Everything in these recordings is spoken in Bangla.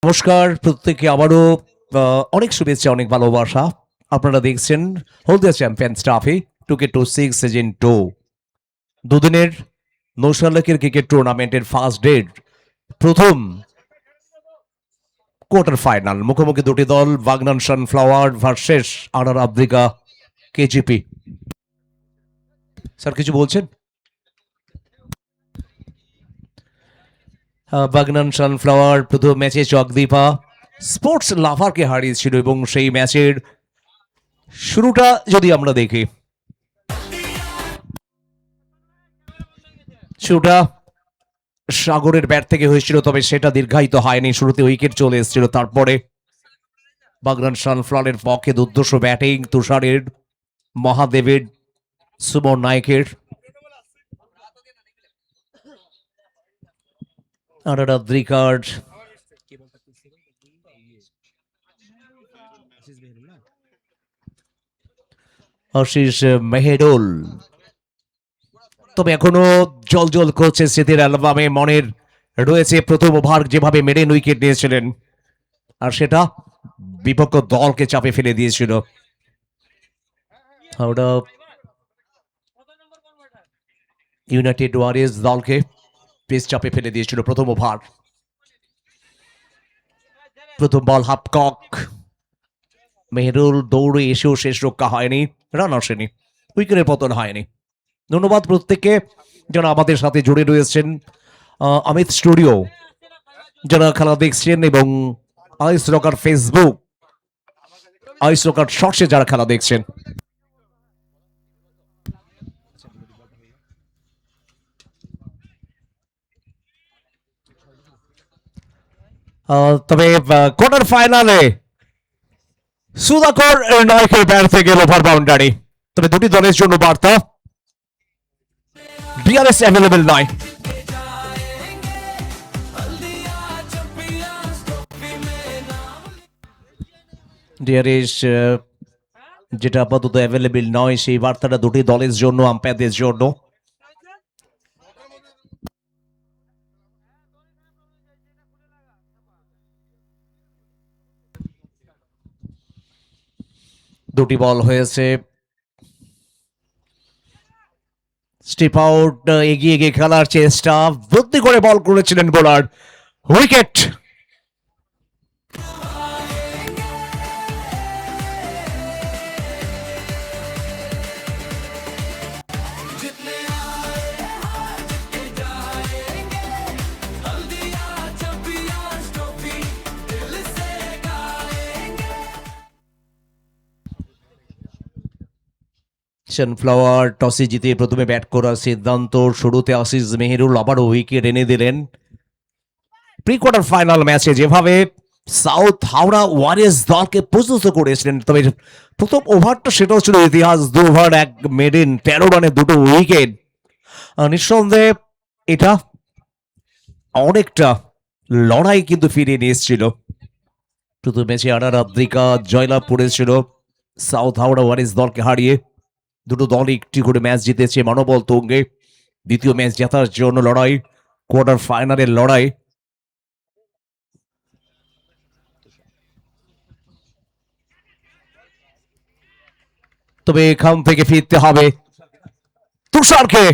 নমস্কার প্রত্যেককে আবারও অনেক শুভেচ্ছা অনেক ভালোবাসা। আপনারা দেখছেন হলদিয়া চ্যাম্পিয়ন্স ট্রফি 2K26 সিজন 2 দুদিনের নৌশালকের ক্রিকেট টুর্নামেন্টের ফার্স্ট ডের প্রথম কোয়ার্টার ফাইনাল মুখোমুখি দুটি দল বাগনান সানফ্লাওয়ার ভার্সেস আনার আফ্রিকা কেজিপি। স্যার কিছু বলছেন? বাগনান সানফ্লাওয়ার প্রথম ম্যাচে চকদীপা স্পোর্টস লাভারকে হারিয়েছিল এবং সেই ম্যাচের শুরুটা যদি আমরা দেখি, শুরুটা সাগরের ব্যাট থেকে হয়েছিল, তবে সেটা দীর্ঘায়িত হয়নি। শুরুতে উইকেট চলে এসেছিল, তারপরে বাগনান সানফ্লাওয়ারের পক্ষে দুর্ধর্ষ ব্যাটিং তুষারের, মহাদেবের, সুমন নায়কের। আদ্রিকার আশিস মেহেরুল, তবে এখনো জল জল করছে স্মৃতির অ্যালবামে। মনের রয়েছে প্রথম ওভার যেভাবে মেডেন উইকেট নিয়েছিলেন, আর সেটা বিপক্ষ দলকে চাপে ফেলে দিয়েছিল। হাওড়া ইউনাইটেড ওয়ারিয়র্স দলকে পেস চাপে ফেলে দিয়েছিল প্রথম ওভার। প্রথম বল হাফকক, মেহেরুল দৌড়ে এসেও শেষ রক্ষা হয়নি, রান আসেনি, উইকেটের পতন হয়নি। ধন্যবাদ প্রত্যেককে যারা আমাদের সাথে জুড়ে রয়েছেন। অমিত স্টুডিও যারা খেলা দেখছেন এবং আইস রকার ফেসবুক, আইস রকার শর্টসে যারা খেলা দেখছেন। তবে কোয়ার্টার ফাইনালে সুধাকর নায়কের ব্যাট থেকে ওভার বাউন্ডারি। তবে দুটি দলের জন্য বার্তা, ডিআরএস অ্যাভেলেবেল নয়। ডিআরএস যেটা আপাতত অ্যাভেলেবেল নয়, সেই বার্তাটা দুটি দলের জন্য, আম্পায়ারদের জন্য। দুটি বল হয়েছে, স্টিপ আউট, এগিয়ে গিয়ে খেলার চেষ্টা, বুদ্ধি করে বল করেছিলেন বোলার, উইকেট। সানফ্লাওয়ার টসে জিতে প্রথমে ব্যাট করার সিদ্ধান্ত। শুরুতে আশিস মেহেরুল আবারও উইকেট এনে দিলেন। প্রি কোয়ার্টার ফাইনাল ম্যাচে যেভাবে সাউথ হাওড়া ওয়ারিয়র্স দলকে পরিচিত করেছিলেন, তবে প্রথম ওভারটা সেটাও ছিল ইতিহাস। 2 ওভার 1 মেডেন, 13 রানে 2টো উইকেট। নিঃসন্দেহে এটা অনেকটা লড়াই কিন্তু ফিরিয়ে নিয়ে এসেছিল। প্রথম ম্যাচে আনার আফ্রিকা জয়লাভ করেছিল সাউথ হাওড়া ওয়ারিয়র্স দলকে হারিয়ে। দুটো দল একটি করে ম্যাচ জিতেছে মনোবল তুঙ্গে। দ্বিতীয় ম্যাচ জেতার জন্য লড়াই, কোয়ার্টার ফাইনালের লড়াই। তবে এখান থেকে ফিরতে হবে তুষারকে।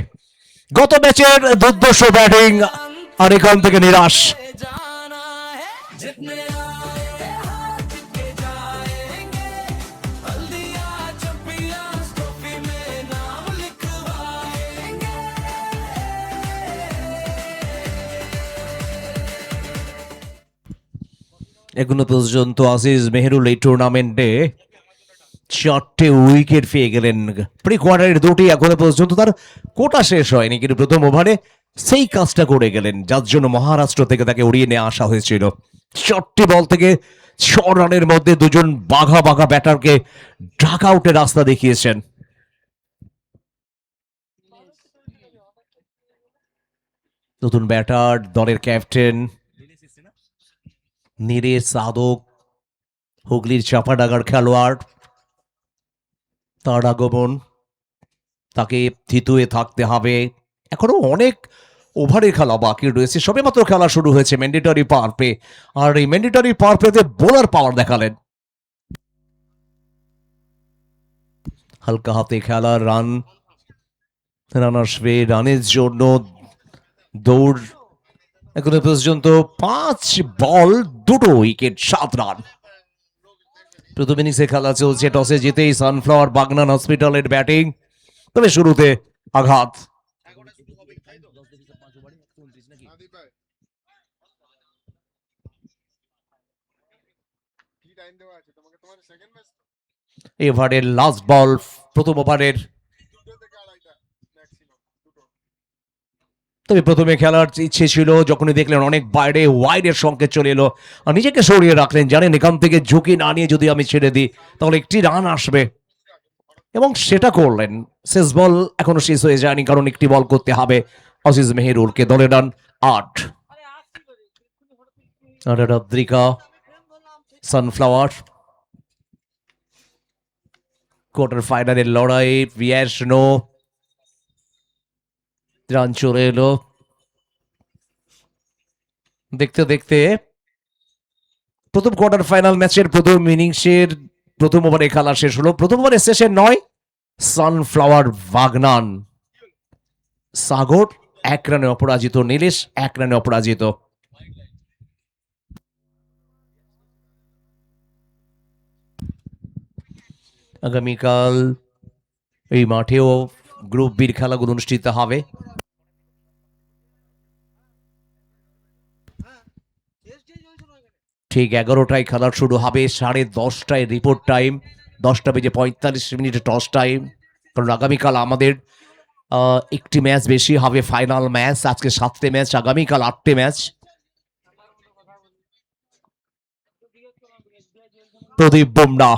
গত ম্যাচের দুর্দর্শ ব্যাটিং, আর এখান থেকে নিরাশ। এখনো পর্যন্ত আশিস মেহেরুল এই টুর্নামেন্টে 4টে উইকেট পেয়ে গেলেন। প্রি কোয়ার্টারের 2টি, এখনো পর্যন্ত তার কোটা শেষ হয়নি, কিন্তু প্রথম ওভারে সেই কাজটা করে গেলেন, যার জন্য মহারাষ্ট্র থেকে তাকে উড়িয়ে নিয়ে আসা হয়েছিল। 4টি বল থেকে 6 রানের মধ্যে দুজন বাঘা বাঘা ব্যাটারকে ডাক আউটের রাস্তা দেখিয়েছেন। নতুন ব্যাটার দলের ক্যাপ্টেন নীরেশ সাধক, হুগলির চাপাডাঙ্গার খেলোয়াড়, তার আগমন, তাকে থিতুয়ে থাকতে হবে। এখনো অনেক ওভারের খেলা বাকি রয়েছে, সবেমাত্র খেলা শুরু হয়েছে ম্যান্ডেটরি পাওয়ার প্লে, আর এই ম্যান্ডেটরি পাওয়ার প্লেতে বোলার পাওয়ার দেখালেন। হালকা হাতে খেলা, রান আসবে, রানের জন্য দৌড় এখনো পর্যন্ত 5 বল 2 উইকেট 7 রান। প্রথম ইনিংসে খেলা চলছে, টসে জিতেই সানফ্লাওয়ার বাগনান হসপিটালের ব্যাটিং, তবে শুরুতে আঘাত। এভারের লাস্ট বল, প্রথম ওভারের, তবে প্রথমে খেলার ইচ্ছে ছিল, যখনই দেখলেন অনেক বাইরে ওয়াইডের সংকেত চলে এলো আর নিজেকে সরিয়ে রাখলেন, জানেন এখান থেকে ঝুঁকি না নিয়ে যদি আমি ছেড়ে দিই তাহলে একটি রান আসবে, এবং সেটা করলেন। শেষ বল এখনো শেষ হয়ে যায়নি, কারণ একটি বল করতে হবে আজিজ মেহেরুলকে। দলের রান 8। আদ্রিকা, সানফ্লাওয়ার কোয়ার্টার ফাইনালের লড়াই, ভিয়াসনো রান চলে এলো। দেখতে দেখতে প্রথম কোয়ার্টার ফাইনাল ম্যাচের প্রথম ইনিংসের প্রথম ওভারে খেলা শেষ হলো। প্রথম ওভারে শেষে 9, সানফ্লাওয়ার বাগনান। সাগর 1 রানে অপরাজিত, নীলেশ 1 রানে অপরাজিত। আগামীকাল এই মাঠেও গ্রুপ বির খেলাগুলো অনুষ্ঠিত হবে। ঠিক 11টায় খেলা শুরু হবে, 10:30টায় রিপোর্ট টাইম, 10:45 টস টাইম। কারণ আগামীকাল আমাদের একটি ম্যাচ বেশি হবে, ফাইনাল ম্যাচ। আজকে 7টে ম্যাচ, আগামীকাল 8টে ম্যাচ। প্রদীপ বুমরা,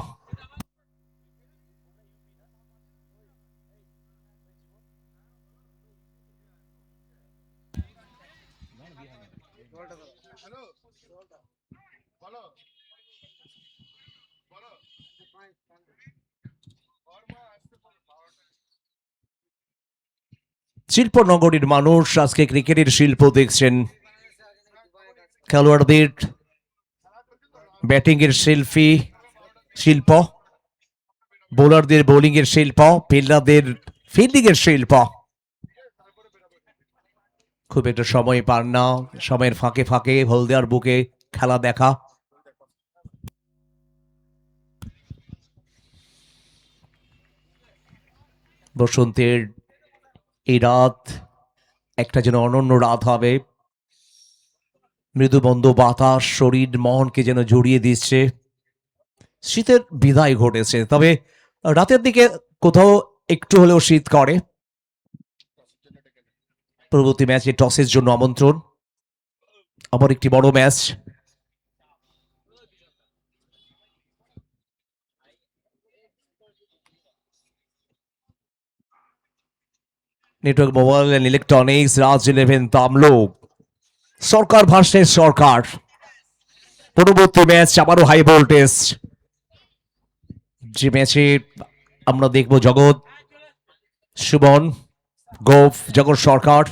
শিল্পনগরীর মানুষ আজকে ক্রিকেটের শিল্প দেখছেন। খেলোয়াড়দের ব্যাটিং এর শিল্প, বোলারদের বোলিং এর শিল্প, ফিল্ডারদের ফিল্ডিং এর শিল্প। খুব একটা সময় পান না, সময়ের ফাঁকে ফাঁকে হলদিয়ার বুকে খেলা দেখা। বসন্তের এই রাত একটা যেন অনন্য রাত হবে। মৃদুবন্ধ বাতাস শরীর মনকে যেন জড়িয়ে দিচ্ছে। শীতের বিদায় ঘটেছে, তবে রাতের দিকে কোথাও একটু হলেও শীত করে। পরবর্তী ম্যাচে টসের জন্য আমন্ত্রণ, আবার একটি বড় match. Network mobile and electronics, Raj 11 Tamluk, Sarkar versus Sarkar. পরবর্তী ম্যাচ আবারও হাই ভোল্টেজ, যে ম্যাচে আমরা দেখব জগৎ সুমন, গোফ, জগৎ সরকার,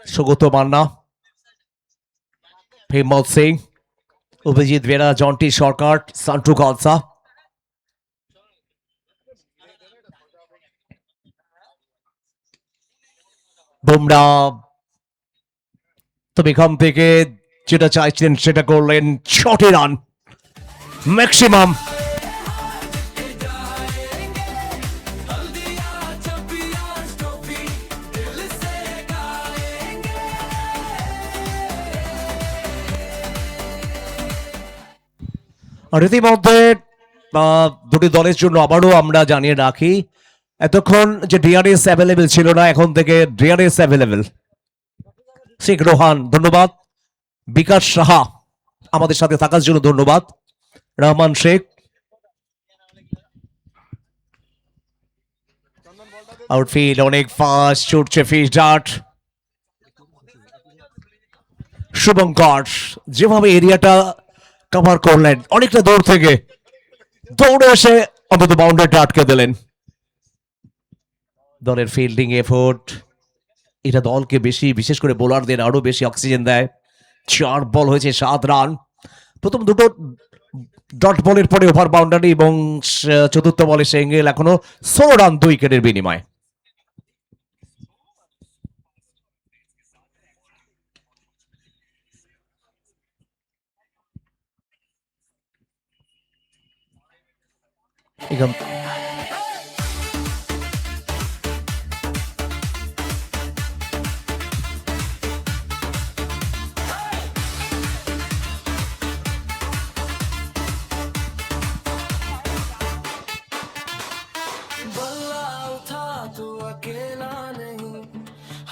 সৌগত মান্না, হিম্মত সিং, অভিজিৎ বেরা, জন্টি সরকার, সান্টু খালসা। বুমরা, তবে এখান থেকে যেটা চাইছিলেন সেটা করলেন, 6টি রান ম্যাক্সিমাম। আর ইতিমধ্যে দুটি দলের জন্য আবারও আমরা জানিয়ে রাখি, এতক্ষণ যে ডিআরএস অ্যাভেলেবেল ছিল না, এখন থেকে ডিআরএস অ্যাভেলেবেল। শেখ রোহান ধন্যবাদ, বিকাশ সাহা আমাদের সাথে থাকার জন্য ধন্যবাদ, রহমান শেখ। আউটফিল্ড অনেক ফাস্ট ছুটছে, ফিশ ডার্ট। শুভঙ্কর যেভাবে এরিয়াটা কভার করলেন, অনেকটা দূর থেকে দৌড়ে এসে অন্তত বাউন্ডারিটা আটকে দিলেন। দলের ফিল্ডিং এফোর্ট এটা দলকে বেশি, বিশেষ করে বোলারদের আরো বেশি অক্সিজেন দেয়। 4 বল হয়েছে 7 রান। প্রথম দুটো ডট বলের পরে ওভার বাউন্ডারি এবং চতুর্থ বলে সিঙ্গেল, এখনো 16 রান 2 উইকেটের বিনিময়ে। এখান बल्ला उठा तू अकेला नहीं,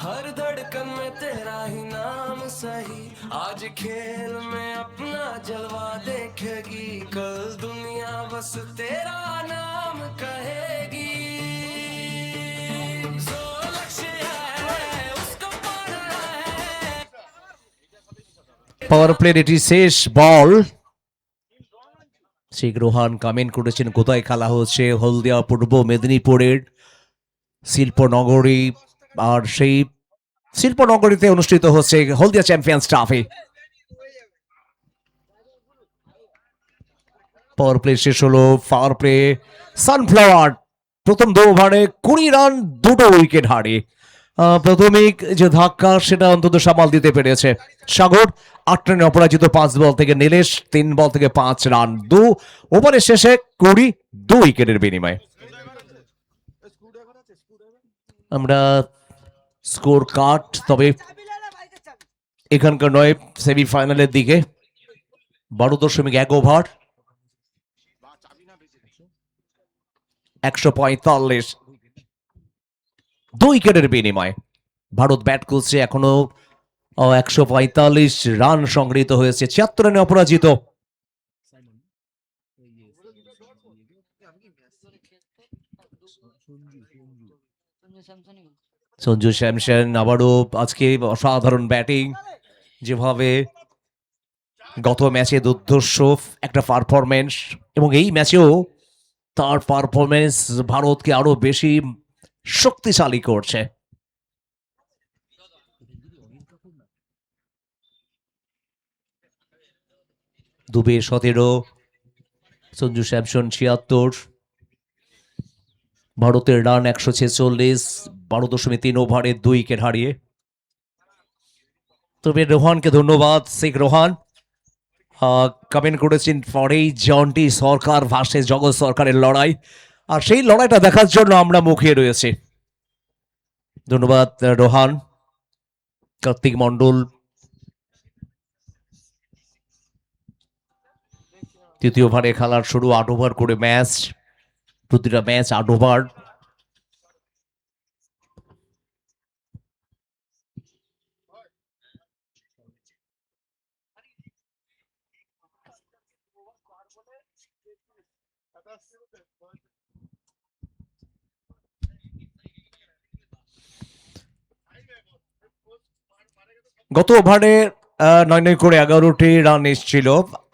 हर धड़कन में तेरा ही नाम सही। आज खेल में अपना जलवा देखेगी, कल दुनिया बस तेरा नाम कहेगी। जो लक्ष्य है उसको पाना है। পাওয়ার প্লের এটি শেষ বল। শেখ রোহান কমেন্ট করেছেন, কোথায় খেলা হচ্ছে? হলদিয়া পূর্ব মেদিনীপুরের শিল্পনগরী, আর সেই শিল্পনগরীতে অনুষ্ঠিত হচ্ছে হলদিয়া চ্যাম্পিয়ন্স ট্রফি। পাওয়ার প্লে শেষ হলো। পাওয়ার প্লে সানফ্লাওয়ার প্রথম 2 ওভারে 20 রান, 2টো উইকেট হারিয়ে প্রাথমিক যে ধাক্কা সেটা অন্তত সামাল দিতে পেরেছে। সাগর 8 রানে অপরাজিত 5 বল থেকে। নীলেশ 3 বল থেকে 5 রান, 2 ওভারের শেষে 20, 2 উইকেটের বিনিময়ে। আমরা স্কোর কার্ড, তবে এখানকার নয়, সেমিফাইনালের দিকে 12.1 ওভার, 145, 2 উইকেটের বিনিময়ে ভারত ব্যাট করছে। এখনো 145 রান সংগৃহীত হয়েছে, 76 রানে অপরাজিত। সঞ্জু স্যামসন আবারও আজকে অসাধারণ ব্যাটিং, যেভাবে গত ম্যাচে দুর্ধর্ষ একটা পারফরমেন্স, এবং এই ম্যাচেও তার পারফরমেন্স ভারতকে আরো বেশি শক্তিশালী করছে। দুবে 17, সঞ্জু স্যামসন 76। ভারতের রান 146, 12.3 ওভারে 2 উইকেট হারিয়ে। তবে রোহানকে ধন্যবাদ, শেখ রোহান কমেন্ট করেছেন পরেই জন্টি সরকার ভার্সেস জগৎ সরকারের লড়াই, আর সেই লড়াইটা দেখার জন্য আমরা মুখিয়ে রয়েছি। ধন্যবাদ রোহান। কার্তিক মন্ডল তৃতীয় ওভারে খেলার শুরু, 8 ওভার করে ম্যাচ, প্রতিটা ম্যাচ 8 ওভার। গত ওভারে 9 করে 11টি রান এসেছিল।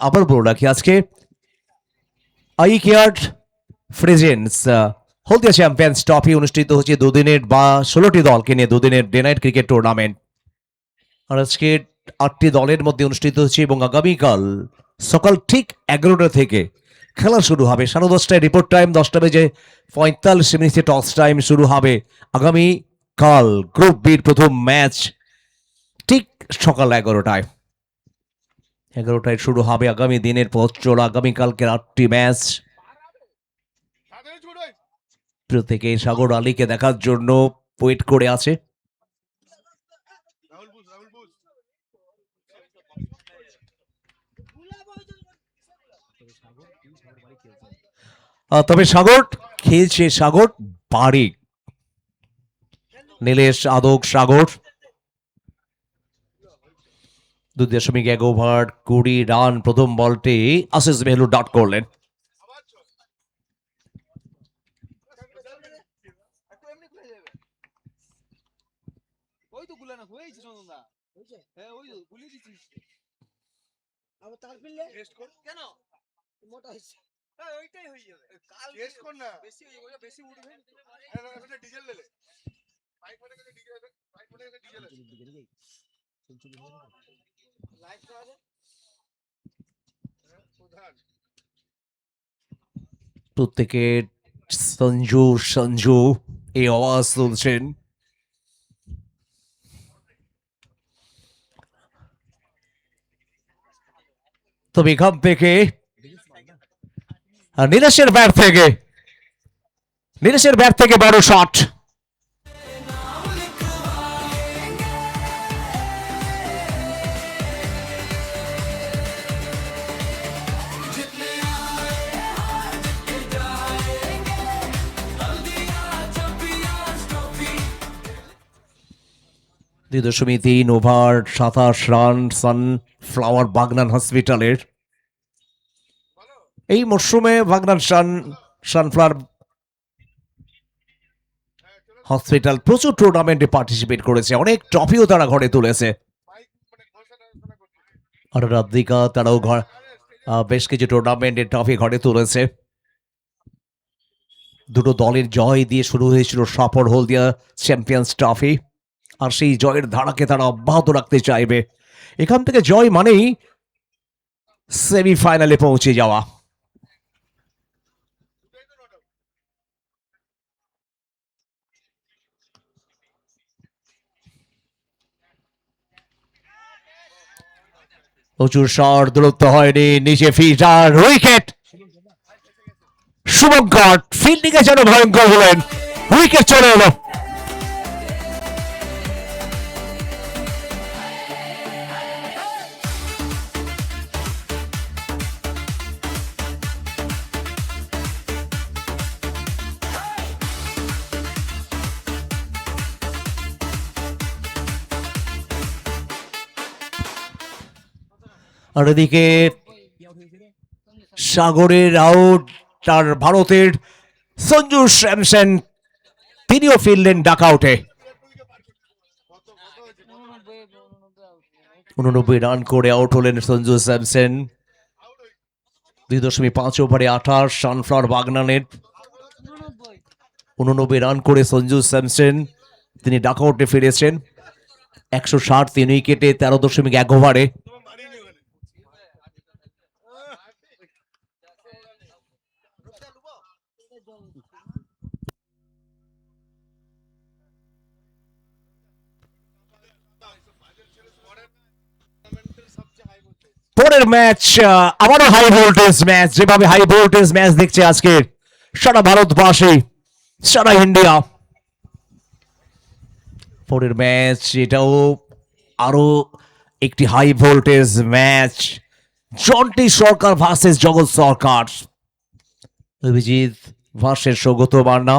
আবার বলে রাখি, আজকে I care friends Haldia champions trophy অনুষ্ঠিত হচ্ছে দুদিনের, বা 16টি দলকে নিয়ে দুদিনের ডে নাইট ক্রিকেট টুর্নামেন্ট। আর আজকে 8টি দলের মধ্যে অনুষ্ঠিত হচ্ছে, এবং আগামীকাল সকাল ঠিক 11টা থেকে খেলা শুরু হবে। 10:30টায় রিপোর্ট টাইম, 10টা বেজে 45 মিনিটে টস টাইম শুরু হবে। আগামীকাল গ্রুপ বির প্রথম ম্যাচ ঠিক সকাল 11টায় শুরু হবে। আগামী দিনের পথ চলা, আগামীকালকের 8টি ম্যাচ, প্রত্যেকে সাগর আলীকে দেখার জন্য ওয়েট করে আছে। তবে সাগর খেলছে, সাগর বাড়ি, নীলেশ আদক সাগর 2.1 ওভার 20 রান। প্রথম বলটি আশিস মেহলু ডট করলেন। প্রত্যেকে সঞ্জু সঞ্জু এই আওয়াজ তুলছেন। তবে এখান থেকে নীলেশের ব্যাট থেকে বড় শট। जितने आए हार जितने जाएंगे, Haldia champions trophy. 2.3 over 27 run sunflower Bagnan হসপিটালের। এই মরশুমে বাগনান সানফ্লাওয়ার হসপিটাল প্রচুর টুর্নামেন্টে পার্টিসিপেট করেছে, অনেক ট্রফিও তারা ঘরে তুলেছে। আর রাধিকা তারাও বেশ কিছু টুর্নামেন্টে ট্রফি ঘরে তুলেছে। দুটো দলের জয় দিয়ে শুরু হয়েছিল সফর হলদিয়া চ্যাম্পিয়ন্স ট্রফি, আর সেই জয়ের ধারাকে তারা অব্যাহত রাখতে চাইবে। এখান থেকে জয় মানেই সেমিফাইনালে পৌঁছে যাওয়া। প্রচুর শট, দূরত্ব হয়নি, নিচে ফিল্ডার, উইকেট। শুভঙ্কর ফিল্ডিং এ যেন ভয়ঙ্কর হলেন, উইকেট চলে এলো। আর এদিকে সাগরের আউট, আর ভারতের সঞ্জু স্যামসন তিনিও ফিরলেন ডাক আউটে। 89 রান করে আউট হলেন সঞ্জু স্যামসন। 2.5 ওভারে 28 সানফ্লাওয়ার বাগনানের। 89 রান করে সঞ্জু স্যামসন তিনি ডাক আউটে ফিরেছেন। 160 3 উইকেটে 13.1 ওভারে। পরের ম্যাচ আবারও হাই ভোল্টেজ ম্যাচ, যেভাবে হাই ভোল্টেজ ম্যাচ দেখছে আজকে সারা ভারতবাসী, সারা ইন্ডিয়া। পরের ম্যাচ এটাও আরো একটি হাই ভোল্টেজ ম্যাচ, জন্টি সরকার ভার্সেস জগৎ সরকার, অভিজিৎ ভার্সেস সৌগত মান্না।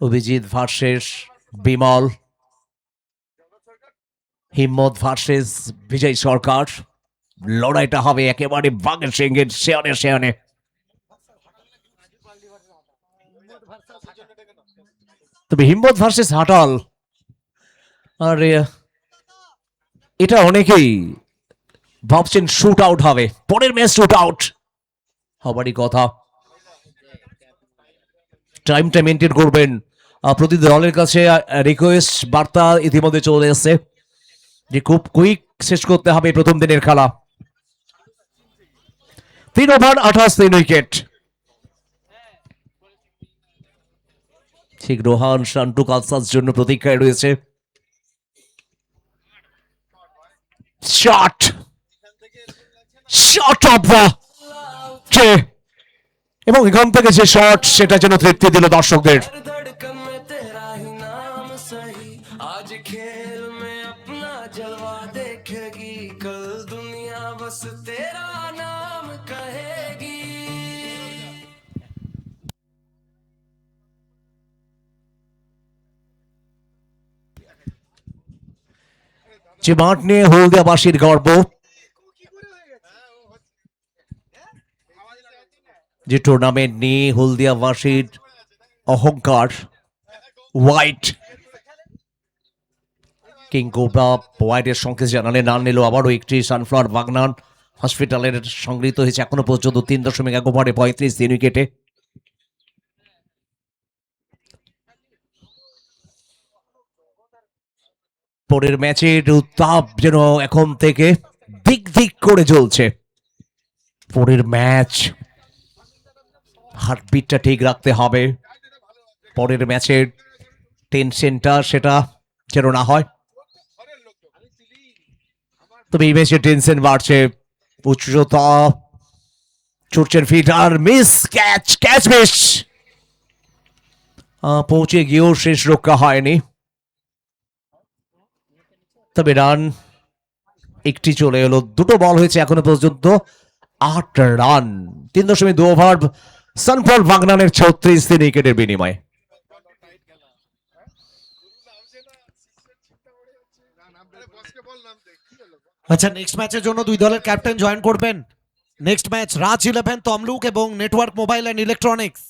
অভিজিৎ ভার্সেস বিমল, হিম্মত ভার্সেস বিজয় সরকার। লড়াইটা হবে একেবারে বাঘের সিংহের শেয়ানে শেয়ানে। তবে হিম্মত ভার্সেস হাটাল, আর এটা অনেকেই ভাবছেন শুট আউট হবে, পরের ম্যাচ শুট আউট হবারই কথা। টাইমটা মেনটেন করবেন। প্রতি দলের কাছে রিকোয়েস্ট বার্তা ইতিমধ্যে চলে এসেছে যে খুব কুইক শেষ করতে হবে প্রথম দিনের খেলা। 3 ওভার 28 3 উইকেট। ঠিক রোহান শান্টু কালসার জন্য প্রতীক্ষায় রয়েছে। শট শট অফ দ্য, এবং এখান থেকে যে শট সেটা যেন তৃপ্তি দিল দর্শকদের। हर धड़कन में तेरा ही नाम सही, आज खेल में अपना जलवा देखेगी, कल दुनिया बस तेरा नाम कहेगी। যে মাঠ নিয়ে হলদিয়াবাসীর গর্ব, যে টুর্নামেন্ট নিয়ে হলদিয়াবাসীর অহংকার হোয়াইট কিং কোবরা হোয়াইটের সংকেত জানালে না নিল আবারও একটি সানফ্লাওয়ার বাগনান হসপিটালের সংগৃহীত হয়েছে এখনো পর্যন্ত 3.1 ওভারে 35 উইকেটে। পরের ম্যাচের উত্তাপ যেন এখন থেকে দিক দিক করে চলছে। পরের ম্যাচ হার্টবিটটা ঠিক রাখতে হবে, পরের ম্যাচের টেনশনটা সেটা যেন না হয়। তবে এই ম্যাচে টেনশন বাড়ছে, উচ্চতা ছুটছেন ফিটার, মিস ক্যাচ মিস, পৌঁছে গিয়েও শেষ রক্ষা হয়নি। তবে রান একটি চলে এলো, দুটো বল হয়েছে এখনো পর্যন্ত 8 রান, 3.2 ওভার সানফ্লাওয়ার বাগনানের 36 উইকেটের বিনিময়ে। আচ্ছা, নেক্সট ম্যাচের জন্য দুই দলের ক্যাপ্টেন জয়েন করবেন। নেক্সট ম্যাচ রাজ 11 তমলুক এবং network mobile and electronics,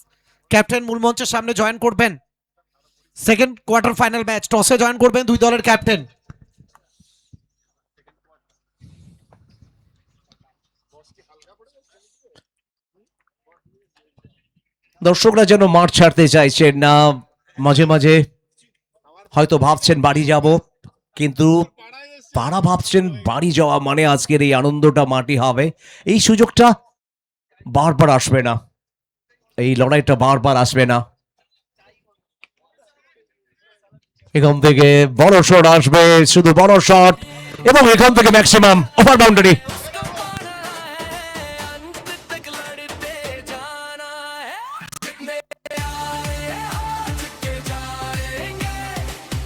captain মূল মঞ্চের সামনে জয়েন করবেন। সেকেন্ড কোয়ার্টার ফাইনাল ম্যাচ, টসে জয়েন করবেন দুই দলের ক্যাপ্টেন। দর্শকরা যেন মাঠ ছাড়তে চাইছেন না, মাঝে মাঝে হয়তো ভাবছেন বাড়ি যাব, কিন্তু তারা ভাবছেন বাড়ি যাওয়া মানে আজকের এই আনন্দটা মাটি হবে, এই সুযোগটা বারবার আসবে না, এই লড়াইটা বারবার আসবে না। এখান থেকে বড় শট আসবে, শুধু বড় শট, এবং এখান থেকে ম্যাক্সিমাম ওভার বাউন্ডারি। अंत तक लड़ते जाना है, मेरे आए आज के जाएंगे,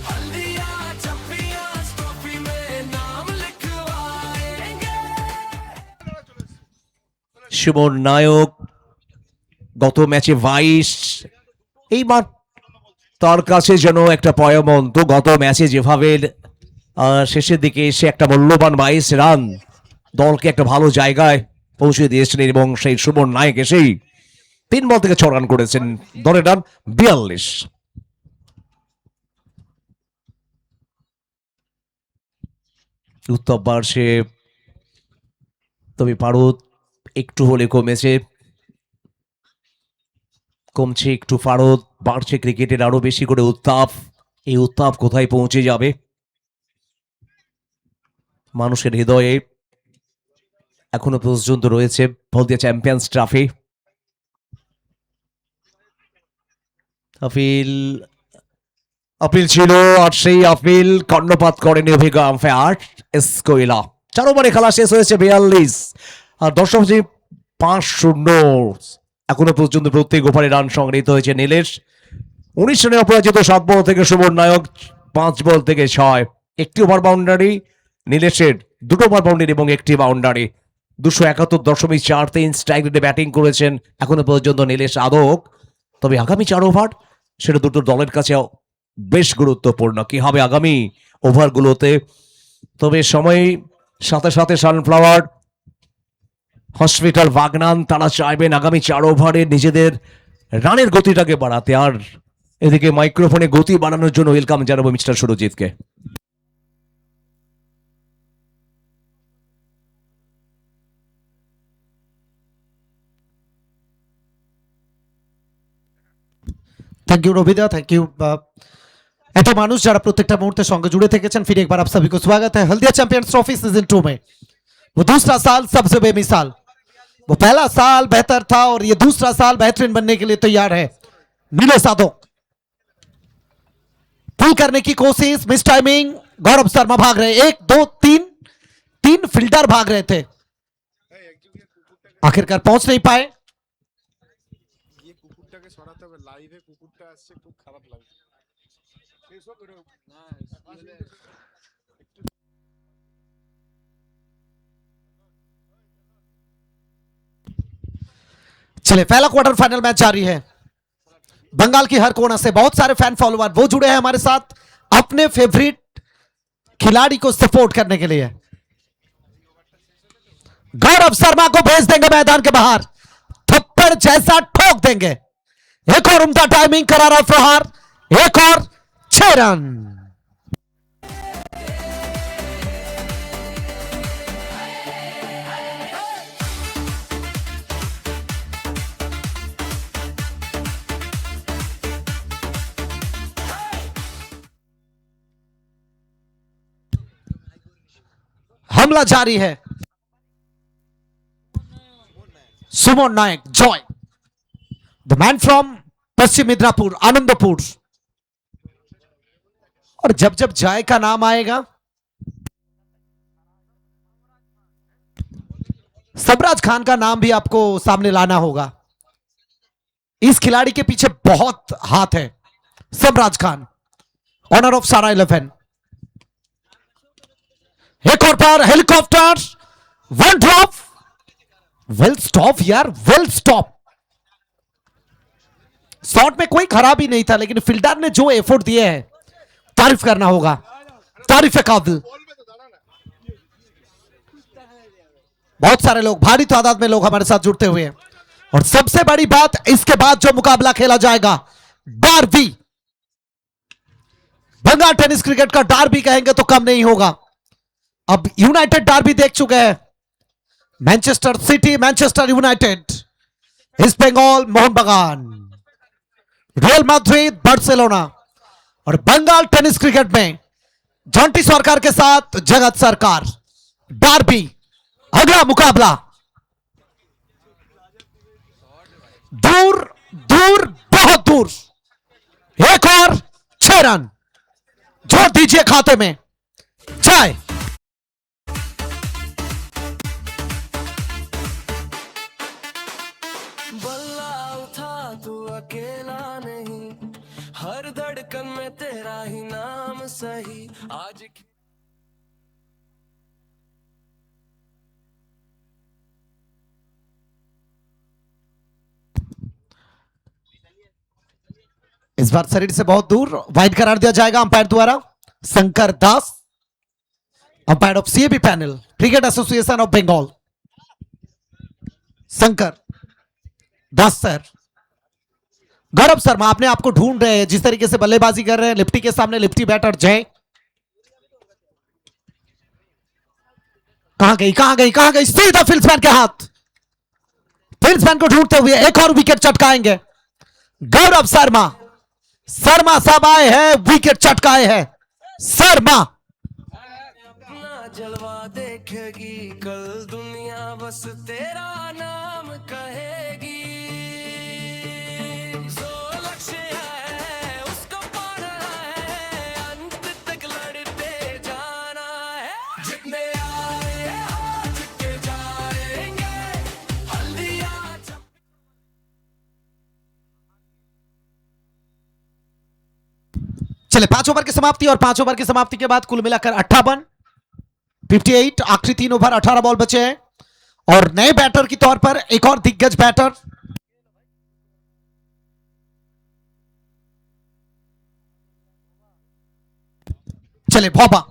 हल्दिया चप्पियां ट्रॉफी में नाम लिखवाएंगे। সুমন নায়ক গত ম্যাচে 22, এইবার তার কাছে যেন একটা পয়মন্ত, গত ম্যাচে যেভাবে শেষের দিকে এসে একটা মূল্যবান 22 রান দলকে একটা ভালো জায়গায় পৌঁছে দিয়েছিলেন, এবং সেই সুমন নায়ক এসেই 3 বল থেকে 6 রান করেছেন, দলের রান 42। উত্তপ বাড়ছে, তবে পারদ একটু হলে কমছে একটু পারদ, বাড়ছে ক্রিকেটের আরো বেশি করে উত্তাপ। এই উত্তাপ কোথায় পৌঁছে যাবে মানুষের হৃদয়ে? এখনো পর্যন্ত রয়েছে হলদিয়া চ্যাম্পিয়ন্স ট্রফি। আপিল ছিল, আর সেই আপিল কর্ণপাত করেনি অভিজ্ঞ আম্পায়ার এস কৈলা। 4 ওভারে খেলা শেষ হয়েছে 42, আর দর্শক 5-0। এখনো পর্যন্ত প্রত্যেক ওভারে রান সংগৃহীত হয়েছে নীলেশ। 19 রানে অপরাজিত, 7 বল থেকে সুমন নায়ক, 5 বল থেকে 6, একটি ওভার বাউন্ডারি নীলেশের, 2টো ওভার বাউন্ডারি এবং একটি বাউন্ডারি। 271.43 স্ট্রাইক রেটে ব্যাটিং করেছেন এখনো পর্যন্ত নীলেশ আদক। তবে আগামী 4 ওভার সেটা দুটো দলের কাছে বেশ গুরুত্বপূর্ণ, কি হবে আগামী ওভারগুলোতে। তবে সময় সাথে সাথে সানফ্লাওয়ার হসপিটাল বাগনান তারা চাইবেন আগামী 4 ওভারে নিজেদের রানের গতিটাকে বাড়াতে, আর এদিকে মাইক্রোফোনে গতি বাড়ানোর জন্য ওয়েলকাম জানাবো মিস্টার সুরজিৎকে। থ্যাংক ইউ রবিদা, থ্যাংক ইউ। এত মানুষ যারা প্রত্যেকটা মুহূর্তে সঙ্গে जुड़े থেকেছেন, फिर एक बार आप सभी को स्वागत है हल्दिया चैंपियंस ट्रॉफी सीजन 2 में। वो दूसरा साल सबसे बेमिसाल, वो पहला साल बेहतर था और ये दूसरा साल बेहतरीन बनने के लिए तैयार है। नीले साधो पुल करने की कोशिश, मिस टाइमिंग, गौरव शर्मा भाग रहे, 1 2 3 फील्डर भाग रहे थे, आखिरकार पहुंच नहीं पाए। ये कुकुरটাকে সরাতে হবে, লাইভে কুকুরটা আসছে, খুব খারাপ লাগছে। এইসব না चले, पहला क्वार्टर फाइनल मैच जारी है। बंगाल की हर कोना से बहुत सारे फैन फॉलोअर वो जुड़े हैं हमारे साथ अपने फेवरेट खिलाड़ी को सपोर्ट करने के लिए। गौरव शर्मा को भेज देंगे मैदान के बाहर। पत्थर जैसा ठोक देंगे। एक और उम्दा टाइमिंग करारा प्रहार, एक और 6 रन। हमला जारी है। सुमन नायक जॉय, द मैन फ्रॉम पश्चिम मिदनापुर आनंदपुर। और जब जब जय का नाम आएगा सबराज खान का नाम भी आपको सामने लाना होगा। इस खिलाड़ी के पीछे बहुत हाथ है। सबराज खान, ऑनर ऑफ सारा 11। एक और पार helicopter, one drop, well stop यार, वेल स्टॉप। शॉट में कोई खराबी नहीं था, लेकिन फील्डर ने जो एफर्ट दिए हैं तारीफ करना होगा, तारीफ है काबिल। बहुत सारे लोग, भारी तादाद में लोग हमारे साथ जुड़ते हुए हैं। और सबसे बड़ी बात, इसके बाद जो मुकाबला खेला जाएगा, डार्बी, बंगाल टेनिस क्रिकेट का डार्बी कहेंगे तो कम नहीं होगा। अब यूनाइटेड डार्बी देख चुके हैं, Manchester City, Manchester United, East Bengal, Mohun Bagan, Real Madrid, Barcelona. और बंगाल टेनिस क्रिकेट में जॉन्टी सरकार के साथ जगत सरकार। डार्बी, अगला मुकाबला। दूर दूर, बहुत दूर। एक और 6 रन जोड़ दीजिए खाते में। जय। बल्ला उठा तू अकेला नहीं, हर धड़कन में तेरा ही नाम सही। आज इस बार शरीर से बहुत दूर, वाइड करार दिया जाएगा अंपायर द्वारा। Shankar Das, umpire of CAB panel, cricket association of Bengal. Shankar Das sir. Gaurav Sharma, आपने आपको ढूंढ रहे हैं, जिस तरीके से बल्लेबाजी कर रहे हैं, लिफ्टी के सामने लिफ्टी बैटर जय। कहां गई, कहां गई, कहां गई? सीधा फील्ड्समैन के हाथ। फील्ड्समैन को ढूंढते हुए एक और विकेट चटकाएंगे गौरव शर्मा। शर्मा साहब आए हैं, विकेट चटकाए हैं शर्मा। अपना जलवा देखेगी, कल दुनिया बस तेरा नाम कहेगी। जो लक्ष्य है उसको पाना है, अंत तक लड़ते जाना है। जितने आए हैं जितने जाएंगे, हल्दिया चले 5 ओवर की समाप्ति, और 5 ओवर की समाप्ति के बाद कुल मिलाकर 58, आखिरी 3 ओवर 18 बॉल बचे हैं। और नए बैटर के तौर पर एक और दिग्गज बैटर चले भोपा।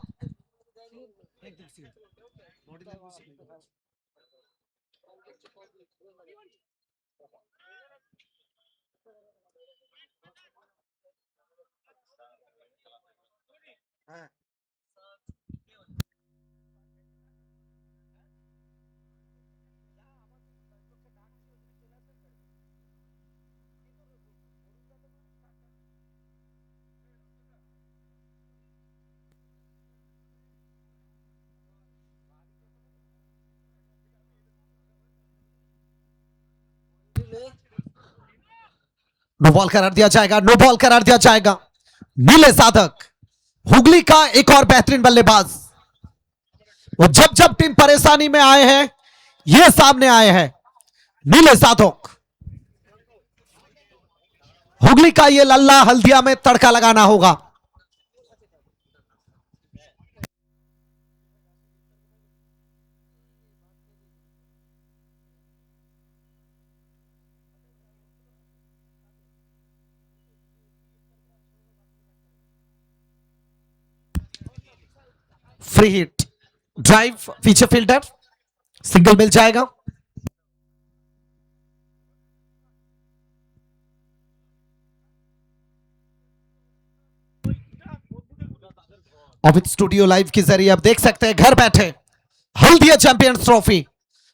नो बॉल करार दिया जाएगा, नो बॉल करार दिया जाएगा। नीले साधक, हुगली का एक और बेहतरीन बल्लेबाज। वो जब जब टीम परेशानी में आए हैं, ये सामने आए हैं नीले साधक। हुगली का ये लल्ला हल्दिया में तड़का लगाना होगा। फ्री हिट, ड्राइव, पीछे फील्डर, सिंगल मिल जाएगा। अमित स्टूडियो लाइव के जरिए आप देख सकते हैं घर बैठे हल्दिया चैंपियंस ट्रॉफी।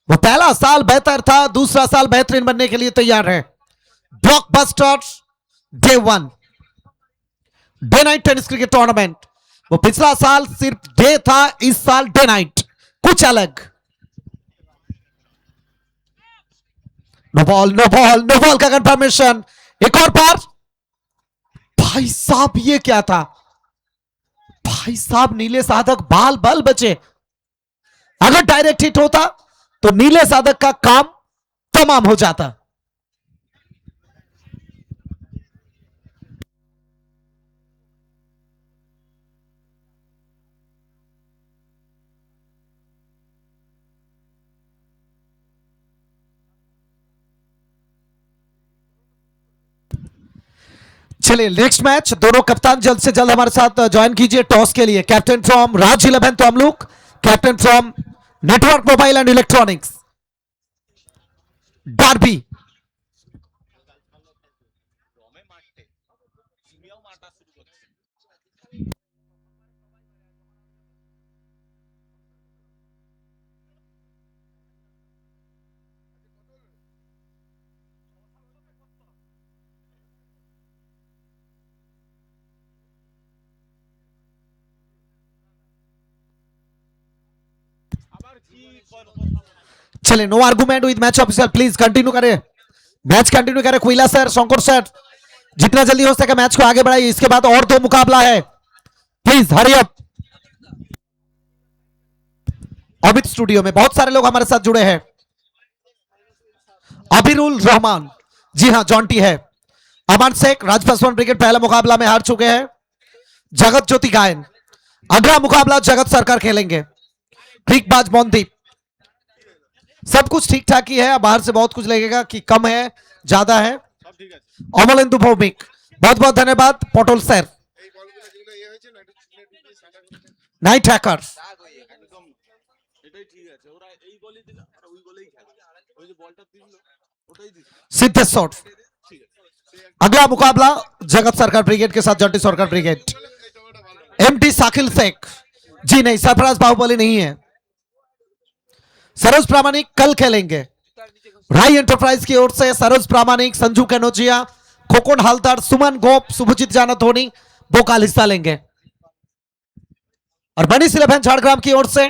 वो पहला साल बेहतर था, दूसरा साल बेहतरीन बनने के लिए तैयार है। Blockbuster day 1 day night tennis cricket tournament. वो पिछला साल सिर्फ डे था, इस साल डे नाइट, कुछ अलग। No ball no ball no ball का कंफर्मेशन। एक और बार। भाई साहब ये क्या था? भाई साहब नीले साधक बाल बल बचे। अगर डायरेक्ट हिट होता तो नीले साधक का काम तमाम हो जाता। चलिए नेक्स्ट मैच। दोनों कप्तान जल्द से जल्द हमारे साथ ज्वाइन कीजिए टॉस के लिए। Captain from Raj 11 Tamluk, captain from network mobile and electronics डार्बी। चले no argument with match officer, please continue करें, मैच कंटिन्यू करें। कोयला सर, शंकर सर, जितना जल्दी हो सके मैच को आगे बढ़ाइए। इसके बाद और 2 मुकाबला है, please hurry up. Amit studio में बहुत सारे लोग हमारे साथ जुड़े हैं। अबीरुल रहमान, जी हाँ जॉन्टी है। अमन शेख, राजपासवान ब्रिगेड पहला मुकाबला में हार चुके हैं। जगत ज्योति गायन, अगला मुकाबला जगत सरकार खेलेंगे। क्रिकबाज मोहनदीप, सब कुछ ठीक ठाक ही है। बाहर से बहुत कुछ लगेगा कि कम है ज्यादा है। अमलेंदु भौमिक, बहुत बहुत धन्यवाद। पटोल सर, नाइट हैकर, सिद्धेश्वर। अगला मुकाबला जगत सरकार ब्रिगेड के साथ जंटी सरकार ब्रिगेड। एमटी साकिल शेख, जी नहीं सरफराज बाहुबली नहीं है। सरोज प्रामाणिक कल खेलेंगे। राय एंटरप्राइज की ओर से सरोज प्रामाणिक, संजू कनौजिया, खोकोन हालदार, सुमन गोप, शुभजीत जाना धोनी वो कल हिस्सा लेंगे। और बनी 11 झाड़ग्राम की ओर से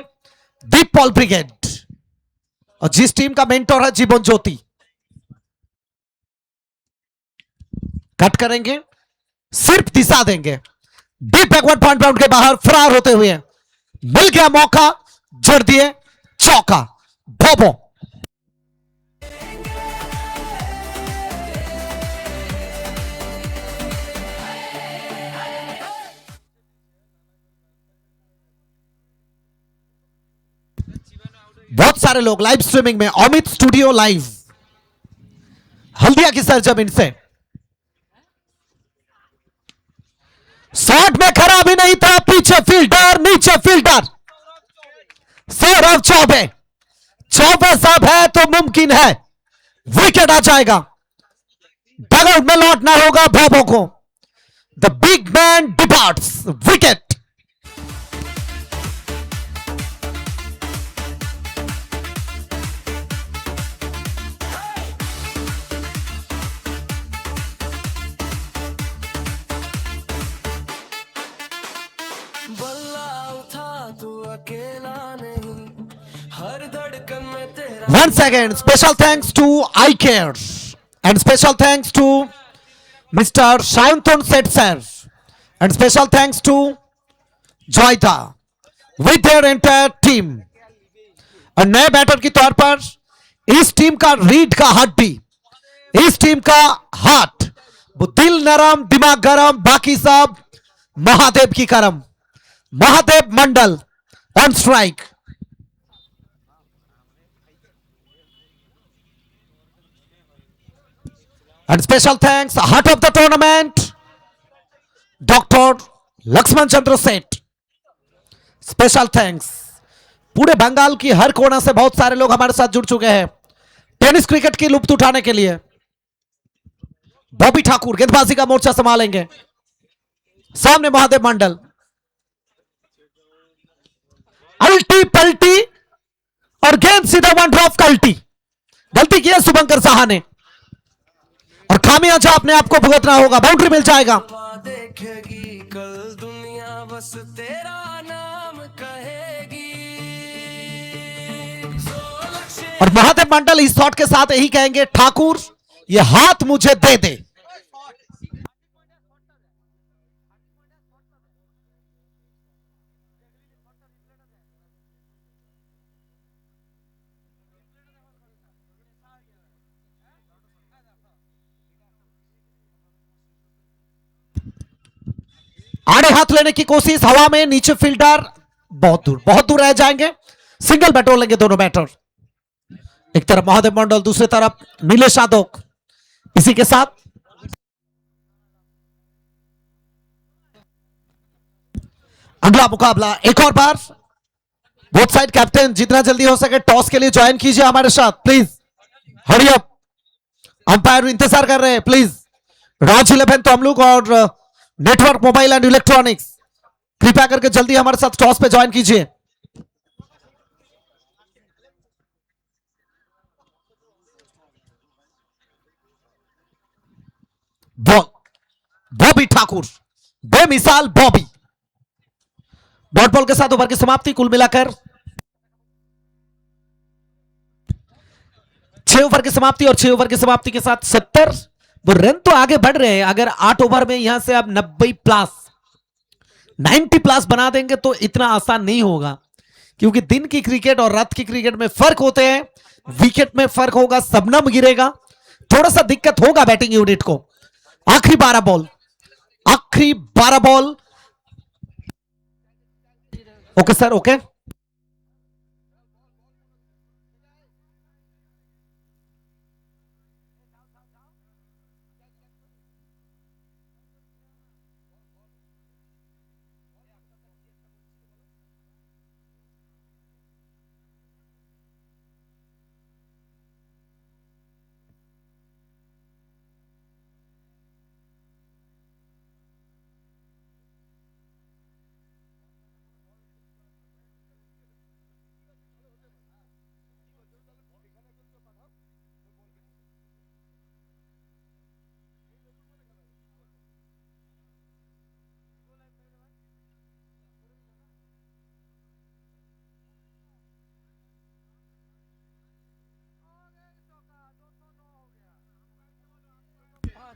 दीप पॉल ब्रिगेड, और जिस टीम का मेंटोर है जीवन ज्योति, कट करेंगे, सिर्फ दिशा देंगे। डीप बैकवर्ड पॉइंट राउंड के बाहर फरार होते हुए मिल गया मौका, जड़ दिए चौका। भोबो बहुत सारे लोग लाइव स्ट्रीमिंग में, अमित स्टूडियो लाइव, हल्दिया की सरजमीन से। शॉट में खराबी नहीं था, पीछे फील्डर, नीचे फील्डर। सौरभ चौबे, चौबे साहब है तो मुमकिन है विकेट आ जाएगा। डगआउट में लौटना होगा भोबो को। The big man departs, wicket. बल्ला उठा तू अकेला नहीं, हर धड़कन में तेरा। Once again, special thanks to iCare and special thanks to Mr. Shayanton Seth sir and special thanks to Joyta with their entire team। और नए बैटर के तौर पर इस टीम का रीढ़ का हड्डी, इस टीम का हार्ट, वो दिल नरम दिमाग गरम, बाकी सब महादेव की करम। Mahadev Mandal on strike. And special thanks, heart of the tournament, Dr. Laxman Chandra Seth. Special thanks. पूरे बंगाल की हर कोना से बहुत सारे लोग हमारे साथ जुड़ चुके हैं टेनिस क्रिकेट की लुत्फ उठाने के लिए। बॉबी ठाकुर गेंदबाजी का मोर्चा संभालेंगे। सामने महादेव मंडल। उल्टी पलटी और गेंद सीधा वन ड्रॉप कल्टी। गलती की है शुभंकर साहा ने और खामियाजा अपने आप को भुगतना होगा। बाउंड्री मिल जाएगा। जलवा देखेगी कल दुनिया बस तेरा नाम कहेगी। और महादेव मंडल इस शॉट के साथ यही कहेंगे, ठाकुर ये हाथ मुझे दे दे। आड़े हाथ लेने की कोशिश, हवा में, नीचे फील्डर, बहुत दूर रह जाएंगे। सिंगल बैट लेंगे दोनों बैटर। एक तरफ महादेव मंडल, दूसरी तरफ नीलेश यादव। इसी के साथ अगला मुकाबला एक और बार। बोथ साइड कैप्टन जितना जल्दी हो सके टॉस के लिए ज्वाइन कीजिए हमारे साथ प्लीज। Hurry up. अंपायर इंतजार कर रहे हैं प्लीज। राज 11 तो हम लोग और नेटवर्क मोबाइल एंड इलेक्ट्रॉनिक्स कृपया करके जल्दी हमारे साथ टॉस पे ज्वाइन कीजिए। बॉबी ठाकुर, बेमिसाल बॉबी। डॉट बॉल के साथ ओवर की समाप्ति। कुल मिलाकर 6 ओवर की समाप्ति और 6 ओवर की समाप्ति के साथ 70। वो रन तो आगे बढ़ रहे हैं। अगर 8 ओवर में यहां से आप 90 प्लस बना देंगे तो इतना आसान नहीं होगा, क्योंकि दिन की क्रिकेट और रात की क्रिकेट में फर्क होते हैं। विकेट में फर्क होगा, सबनम गिरेगा, थोड़ा सा दिक्कत होगा बैटिंग यूनिट को। आखिरी 12 बॉल, आखिरी 12 ball. Okay sir, okay.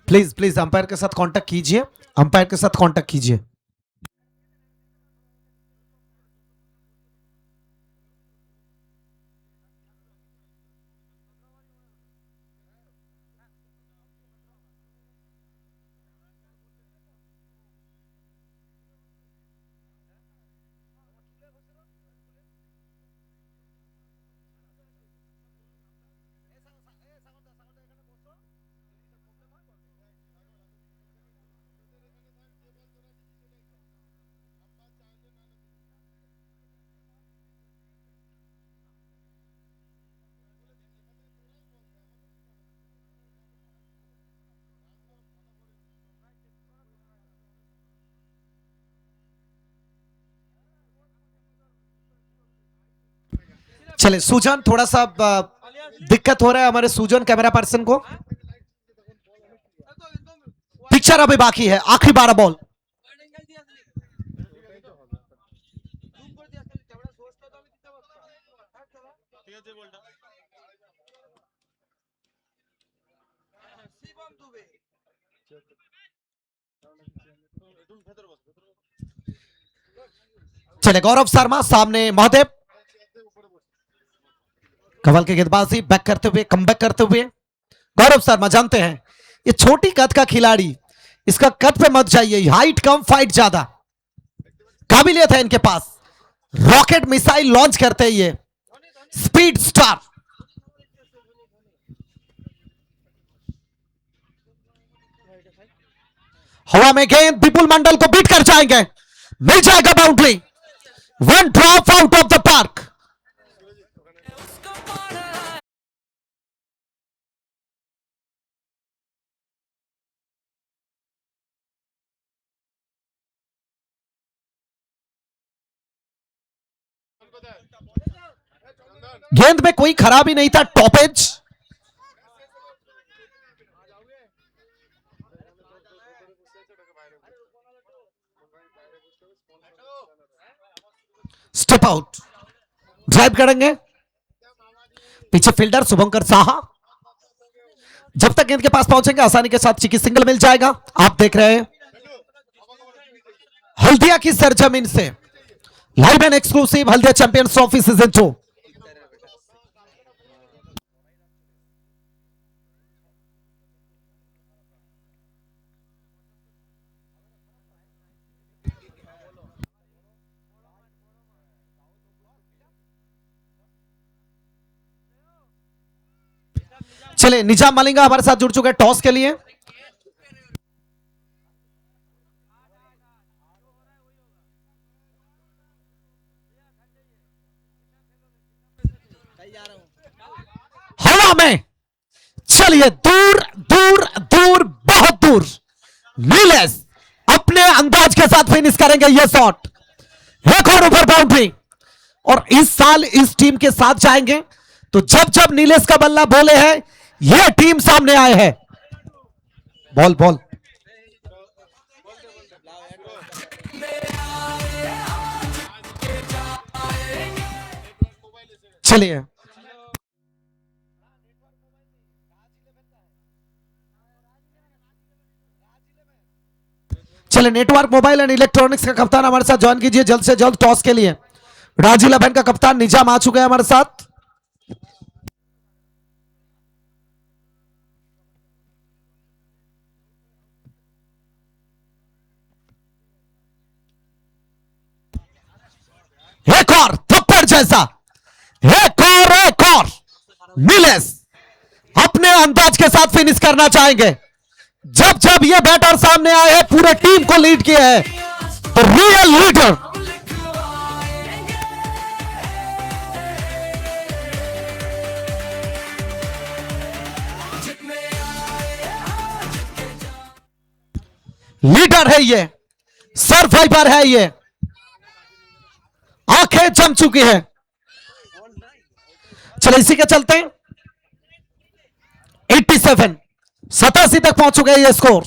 Please please umpire के साथ कांटेक्ट कीजिए, अंपायर के साथ कांटेक्ट कीजिए। चले सुजन, थोड़ा सा दिक्कत हो रहा है हमारे सुजन कैमरा पर्सन को। पिक्चर अभी बाकी है, आखिरी 12 बॉल। चले गौरव शर्मा, सामने महादेव। कवल की गेंदबाजी बैक करते हुए, कमबैक करते हुए गौरव शर्मा। जानते हैं ये छोटी कद का खिलाड़ी, इसका कद पे मत जाइए, हाइट कम फाइट ज्यादा, काबिलियत है इनके पास। रॉकेट मिसाइल लॉन्च करते हैं ये, स्पीड स्टार। हवा में गेंद विपुल मंडल को बीट कर जाएंगे, मिल जाएगा boundary. One drop out of the park. गेंद में कोई खराबी नहीं था, टॉपेज। स्टेप आउट, ड्राइव करेंगे पीछे फील्डर शुभंकर साहा। जब तक गेंद के पास पहुंचेंगे आसानी के साथ चिकी सिंगल मिल जाएगा। आप देख रहे हैं हल्दिया की सरजमीन से live and exclusive Haldia champions trophy season 2। चलिए, निजाम मलिंगा हमारे साथ जुड़ चुके हैं टॉस के लिए। हवा में, चलिए दूर दूर दूर, बहुत दूर, नीलेश अपने अंदाज के साथ फिनिश करेंगे ये शॉट। एक और ऊपर बाउंड्री, और इस साल इस टीम के साथ जाएंगे तो जब जब नीलेश का बल्ला बोले हैं ये टीम सामने आए हैं। बॉल बॉल, चलिए चलिए, नेटवर्क मोबाइल एंड इलेक्ट्रॉनिक्स का कप्तान हमारे साथ ज्वाइन कीजिए जल्द से जल्द टॉस के लिए। राज 11 का कप्तान निजाम आ चुका है हमारे साथ। एक और थप्पड़ जैसा, एक और नीलेश अपने अंदाज के साथ फिनिश करना चाहेंगे। जब जब ये बैटर सामने आए हैं पूरे टीम को लीड किया है, तो रियल लीडर लीडर है ये, सर्वाइवर है ये, आंखें जम चुकी है। चलो इसी के चलते 87 तक पहुंच चुके हैं ये score.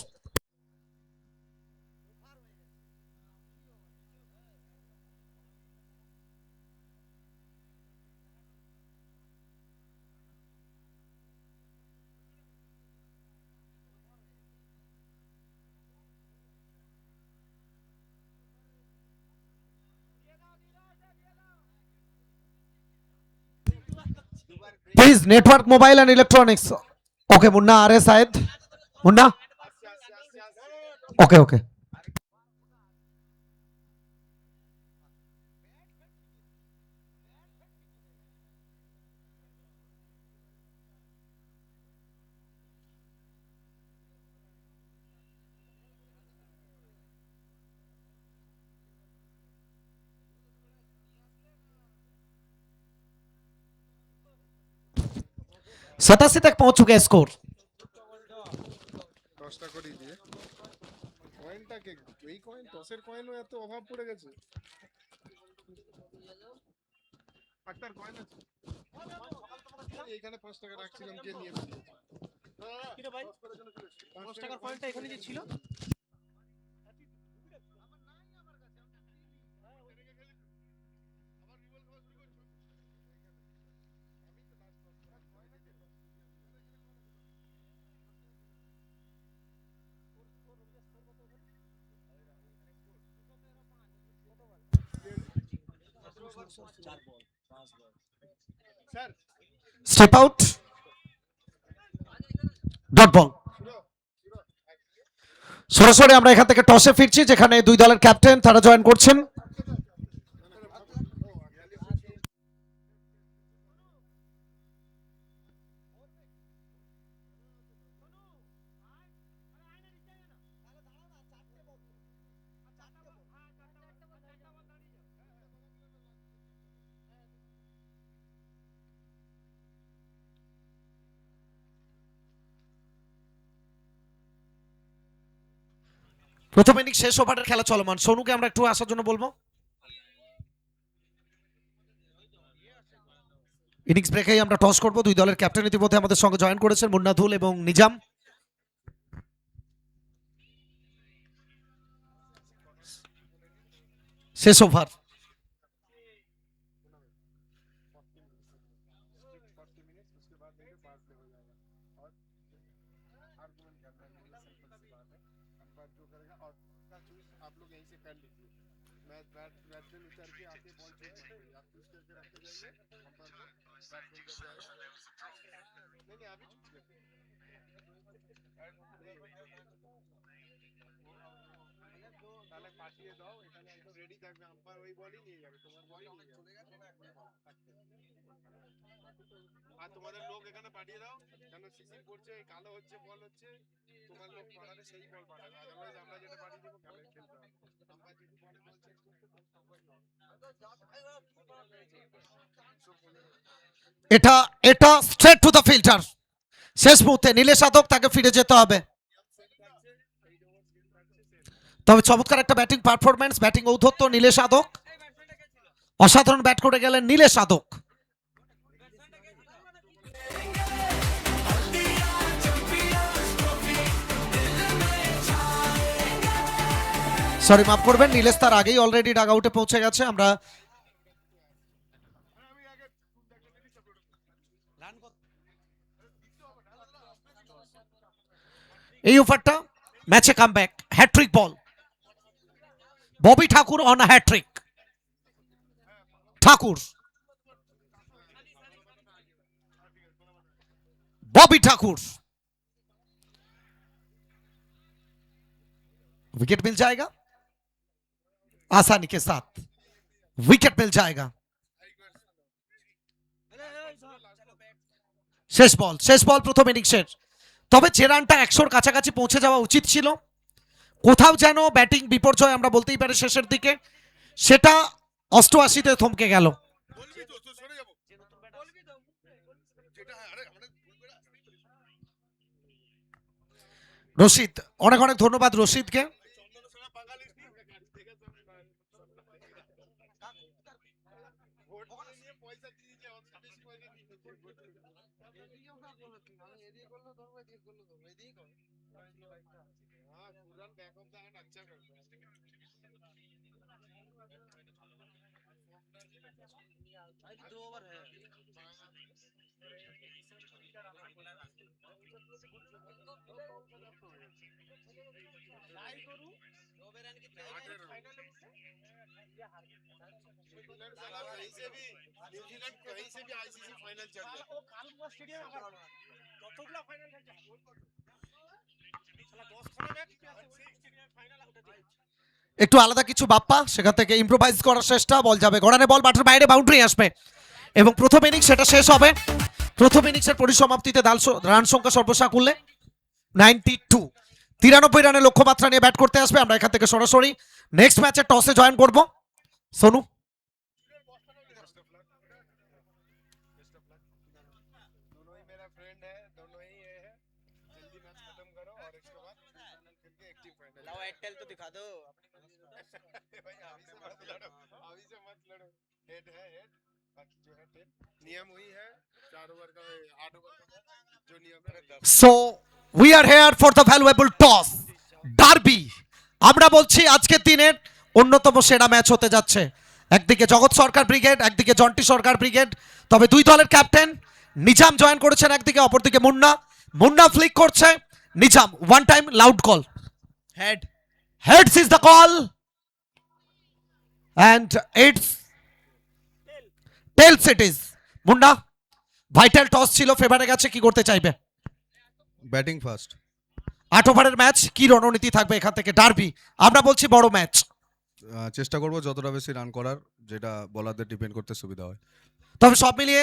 Please network mobile and electronics. Okay Munna आ रहे शायद, मुन्ना ओके ओके। सतासी तक पहुंच चुके हैं स्कोर। টসটা করিয়ে দিয়ে কয়েনটাকে, এই কয়েন টসের কয়েনও এত অভাব পড়ে গেছে। আটটার কয়েন আছে এইখানে, 5 টাকা রাখছিলাম, কে নিয়ে দিয়েছে? কি রে ভাই, 5 টাকার কয়েনটা এখানে যে ছিল স্টেপ আউট, ডট বল। সরাসরি আমরা এখান থেকে টসে ফিরছি, যেখানে দুই দলের ক্যাপ্টেন তারা জয়েন করছেন। প্রথম ইনিংস শেষ, ওভারের খেলা চলমান। সোনুকে আমরা একটু আসার জন্য বলবো। ইনিংস ব্রেকেই আমরা টস করব। দুই দলের ক্যাপ্টেন ইতিমধ্যে আমাদের সঙ্গে জয়েন করেছেন, মুন্নাধুল এবং নিজাম। শেষ ওভার। आप लोग यहीं से कर लीजिए। मैं बैट्समैन उतर के आके बॉल चूज करेंगे, आप चूज करके रखते जाइए, अंपायर को बैट्समैन कर जाएगा। नहीं अभी चूज करते তাহলে পাঠিয়ে দাও, এখানে একদম রেডি থাকবে, আম্পায়ার ওই বলই নিয়ে যাবে, তোমার বলই নিয়ে যাবে। আর তোমাদের লোক এখানে পাঠিয়ে দাও, কেন সিসিম পড়ছে, কালো হচ্ছে, বল হচ্ছে, তোমার লোক পাঠালে সেই বল পাঠাবে, আদারওয়াইজ আমরা যেটা পাঠিয়ে দেবো খেলে খেলতে হবে। আম্পায়ার যদি বলে বল চেঞ্জ করতে এটা এটা স্ট্রেট টু দ্য ফিল্টার। শেষ মুহূর্তে নীলেশ আদক, তাকে ফিরে যেতে হবে। তবে চমৎকার একটা ব্যাটিং পারফরম্যান্স, ব্যাটিং ঔদ্ধত্য নীলেশ আদক, অসাধারণ ব্যাট করে গেলেন নীলেশ আদক। সরি মাফ করবেন, নীলেশ তার আগেই অলরেডি ডাগ আউটে পৌঁছে গেছে। আমরা এই ওভারটা ম্যাচে comeback, hattrick ball, Bobby Thakur on hattrick. Thakur, Bobby Thakur, wicket मिल जाएगा आसानी के साथ, विकेट मिल जाएगा। শেষ বল প্রথম ইনিংসের। তবে যে রানটা 100-র কাছাকাছি পৌঁছে যাওয়া উচিত ছিল, কোথাও যেন ব্যাটিং বিপর্যয় আমরা বলতেই পারি শেষের দিকে, সেটা 88-তে থমকে গেল। রশিদ, অনেক অনেক ধন্যবাদ রশিদকে। न्यूजीलैंड कहीं से भी आईसीसी फाइनल चल जाए, वो कालुआ स्टेडियम কতগুলা ফাইনাল খেলছে, শালা 10 খানা ম্যাচ কি আছে ওই স্টেডিয়ামে ফাইনাল হতে দিই। একটু আলাদা কিছু বাপ্পা, সেখান থেকে ইম্প্রোভাইজ করার চেষ্টা, বল যাবে গড়ানে, বল বাটের বাইরে, বাউন্ডারি আসবে এবং প্রথম ইনিংস সেটা শেষ হবে। প্রথম ইনিংসের পরিসমাপ্তিতে রান সংখ্যা সর্বসাকুল্যে 92, 93 রানের লক্ষ্যমাত্রা নিয়ে ব্যাট করতে আসবে। আমরা এখান থেকে সরাসরি নেক্সট ম্যাচে টসে জয়েন করব। সোনু, दोनों ही मेरा फ्रेंड है, दोनों ही ये है, जल्दी मैच खत्म करो और इसके बाद फाइनल खेल के एक्टिव फाइनल। लाओ एयरटेल तो दिखा दो भाई, अभी से मत लड़ो, हेड है हेड, बाकी जो है टेल, नियम वही है, 4 ओवर का 8 ओवर का जो नियम है। So we are here for the valuable toss derby. আমরা বলছি আজকের দিনের অন্যতম সেরা ম্যাচ হতে যাচ্ছে। একদিকে জগৎ সরকার ব্রিগেড, একদিকে জন্টি সরকার ব্রিগেড। তবে দুই দলের ক্যাপ্টেন নিজাম জয়েন করেছেন একদিকে, অপরদিকে মুন্না ফ্লিক করছে। Nizam, one time loud call, heads is the call and it's tails it is. Munna, vital toss ছিল, ফেভারে গেছে, কি করতে চাইবে? Batting first. 8 ওভারের ম্যাচ, কি রণনীতি থাকবে এখান থেকে? ডার্বি, আমরা বলছি বড় ম্যাচ। চেষ্টা করব যতটা বেশি রান করার, যেটা বলারদের ডিপেন্ড করতে সুবিধা হয়। তবে সব মিলিয়ে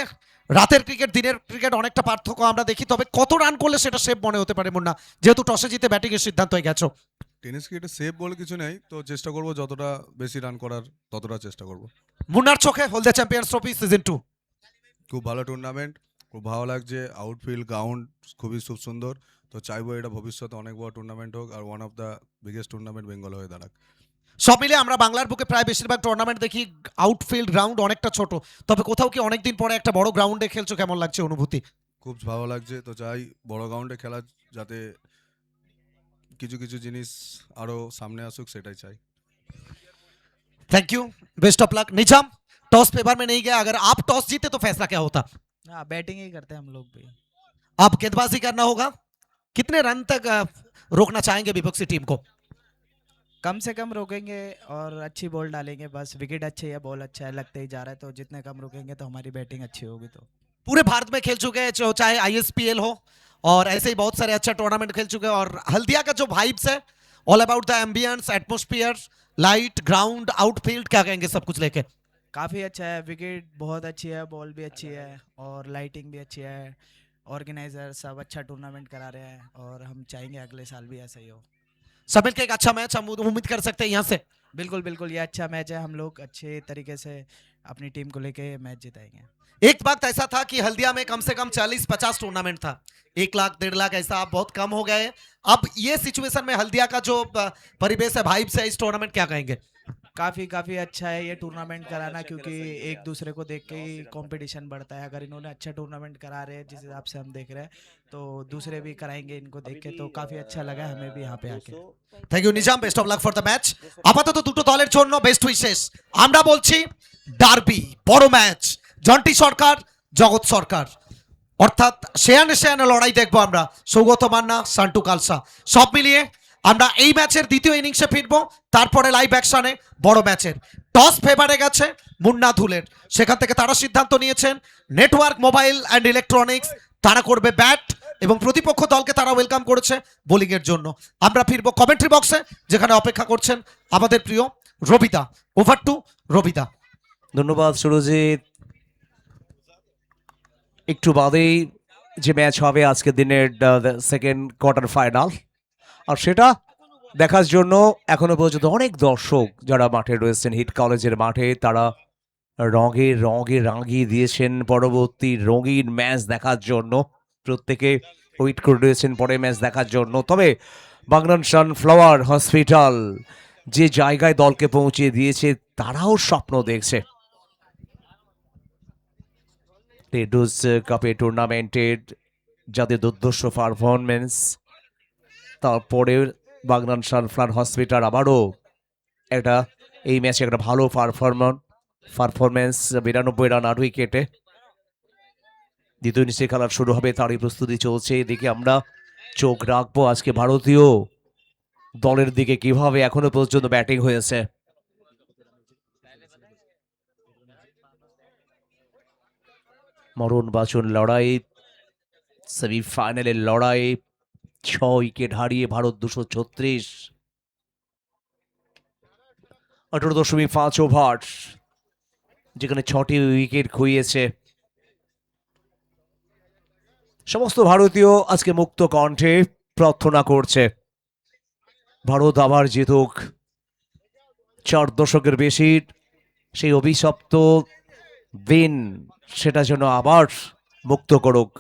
রাতের ক্রিকেট দিনের ক্রিকেট অনেকটা পার্থক্য আমরা দেখি। তবে কত রান করলে সেটা সেভ মনে হতে পারে মুন্না, যেহেতু টসে জিতে ব্যাটিং এর সিদ্ধান্ত হয়ে গেছো? টেনিস ক্রিকেটে সেভ বলে কিছু নেই, তো চেষ্টা করব যতটা বেশি রান করার ততটা চেষ্টা করব। মুন্নার চোখে হলদিয়া চ্যাম্পিয়ন্স ট্রফি সিজন 2 খুব ভালো টুর্নামেন্ট, খুব ভালো লাগছে, আউটফিল্ড গ্রাউন্ড খুবই খুব সুন্দর। তো চাইবো এটা ভবিষ্যতে অনেক বড় টুর্নামেন্ট হোক আর one of the biggest tournament Bengal হয়ে দাঁড়াক। সব মিলে আমরা বাংলার বুকে প্রায় বেশিরভাগ টুর্নামেন্ট দেখি আউটফিল্ড গ্রাউন্ড অনেকটা ছোট, তবে কোথাও কি অনেকদিন পরে একটা বড় গ্রাউন্ডে খেলছো, কেমন লাগছে অনুভূতি? খুব ভালো লাগছে, তো চাই বড় গ্রাউন্ডে খেলা, যাতে কিছু কিছু জিনিস আরো সামনে আসুক, সেটাই চাই। Thank you, best of luck. Nizam, toss paper में नहीं गया, अगर आप टॉस जीते तो फैसला क्या होता? हाँ, बैटिंग ही करते हैं हम लोग भी। अब गेंदबाजी करना होगा। कितने रन तक रोकना चाहेंगे विपक्षी टीम को? कम से कम रोकेंगे और अच्छी बॉल डालेंगे, बस विकेट अच्छे है, बॉल अच्छा है, लगते ही जा रहा है, तो जितने कम रोकेंगे तो हमारी बैटिंग अच्छी होगी। तो पूरे भारत में खेल चुके हैं, चाहे आईएसपीएल हो और ऐसे ही बहुत सारे अच्छा टूर्नामेंट खेल चुके हैं, और हल्दिया का जो वाइब्स है, all about the ambience, atmosphere, light, ground, outfield, क्या कहेंगे सब कुछ लेके? काफ़ी अच्छा है, विकेट बहुत अच्छी है, बॉल भी अच्छी है और लाइटिंग भी अच्छी है। ऑर्गेनाइजर सब अच्छा टूर्नामेंट करा रहे हैं और हम चाहेंगे अगले साल भी ऐसा ही हो। सब मिलकर एक अच्छा मैच हम उम्मीद कर सकते हैं यहाँ से। बिल्कुल बिल्कुल, ये अच्छा मैच है, हम लोग अच्छे तरीके से अपनी टीम को लेके मैच जिताएंगे। एक वक्त ऐसा था कि हल्दिया में कम से कम 40-50 टूर्नामेंट था, 1 लाख 1.5 लाख ऐसा, अब बहुत कम हो गए। अब ये सिचुएशन में हल्दिया का जो परिवेश है, वाइब्स है इस टूर्नामेंट, क्या कहेंगे? काफ़ी अच्छा है ये टूर्नामेंट कराना, क्योंकि एक दूसरे को देख के ही कंपटीशन बढ़ता है। अगर इन्होंने अच्छा टूर्नामेंट करा रहे हैं जिस हिसाब से हम देख रहे हैं, तो दूसरे भी कराएंगे इनको देख के, तो काफ़ी अच्छा लगा हमें भी यहाँ पे आके। Thank you Nizam, best of luck for the match. আপাতত দুটো দলের জন্য বেস্ট উইশেস। আমরা বলছি ডার্বি, বড় ম্যাচ, জন্টি সরকার, জগৎ সরকার, অর্থাৎ শেয়ানে শেয়ানে লড়াই দেখবো আমরা, সৌগত মান্না, সান্টু কালসা। সব মিলিয়ে আমরা এই ম্যাচের দ্বিতীয় ইনিংসে ফিরবো, তারপরে লাইভ অ্যাকশনে বড় ম্যাচের। টস ফেভারে গেছে মুন্না ধুলের, সেখান থেকে তারা সিদ্ধান্ত নিয়েছেন নেটওয়ার্ক মোবাইল অ্যান্ড ইলেকট্রনিক্স, তারা করবে ব্যাট এবং প্রতিপক্ষ দলকে তারা ওয়েলকাম করেছে বোলিং এর জন্য। আমরা ফিরবো কমেন্ট্রি বক্সে, যেখানে অপেক্ষা করছেন আমাদের প্রিয় রবিদা। Over two রবিদা। ধন্যবাদ সুরজিৎ। একটু বাদেই যে ম্যাচ হবে আজকের দিনের সেকেন্ড কোয়ার্টার ফাইনাল, আর সেটা দেখার জন্য এখনো পর্যন্ত অনেক দর্শক যারা মাঠে রয়েছেন, হিট কলেজের মাঠে, তারা রঙে রঙে রাঙিয়ে দিয়েছেন পরবর্তী রঙিন ম্যাচ দেখার জন্য। প্রত্যেকে ওয়েট করে রয়েছেন পরের ম্যাচ দেখার জন্য। তবে বাগনান সানফ্লাওয়ার হসপিটাল যে জায়গায় দলকে পৌঁছে দিয়েছে, তারাও স্বপ্ন দেখছে টেডুস কাপে টুর্নামেন্টের যাদের দুর্ধর্ষ পারফরমেন্স, তারপরে বাগনান সানফ্লাওয়ার হসপিটাল আবারও একটা এই ম্যাচে একটা ভালো পারফরমেন্স 92 রান 8 উইকেটে। দ্বিতীয় ইনিংসে খেলা শুরু হবে, তারই প্রস্তুতি চলছে। এদিকে আমরা চোখ রাখবো আজকে ভারতীয় দলের দিকে, কিভাবে এখনো পর্যন্ত ব্যাটিং হয়েছে। মরণ বাঁচন লড়াই, সেমিফাইনালের লড়াই, 6 উইকেট হারিয়ে ভারত 236, 18.5 ওভার, যেখানে 6টি উইকেট খুইয়েছে। সমস্ত ভারতীয় আজকে মুক্ত কণ্ঠে প্রার্থনা করছে ভারত আবার জিতুক, 4 দশকের বেশি সেই অভিশপ্ত দিন সেটা যেন আবার মুক্ত করুক,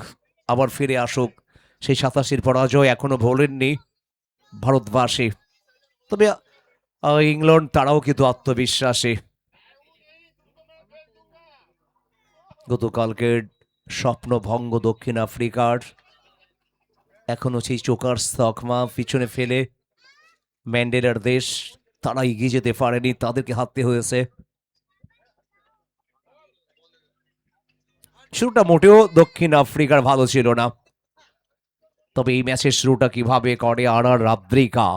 আবার ফিরে আসুক। সেই 87-র পরাজয় এখনো ভোলেননি ভারতবাসী। তবে ইংল্যান্ড তারাও কিন্তু আত্মবিশ্বাসী। গতকালকের স্বপ্নভঙ্গ দক্ষিণ আফ্রিকার এখনো সেই চোকার তকমা পিছনে ফেলে ম্যান্ডেলার দেশ, তারা এগিয়ে যেতে পারেনি, তাদেরকে হারতে হয়েছে। শুরুটা মোটেও দক্ষিণ আফ্রিকার ভালো ছিল না, তবে এই ম্যাচের শুরুটা কিভাবে করে আর রাদ্রিকা,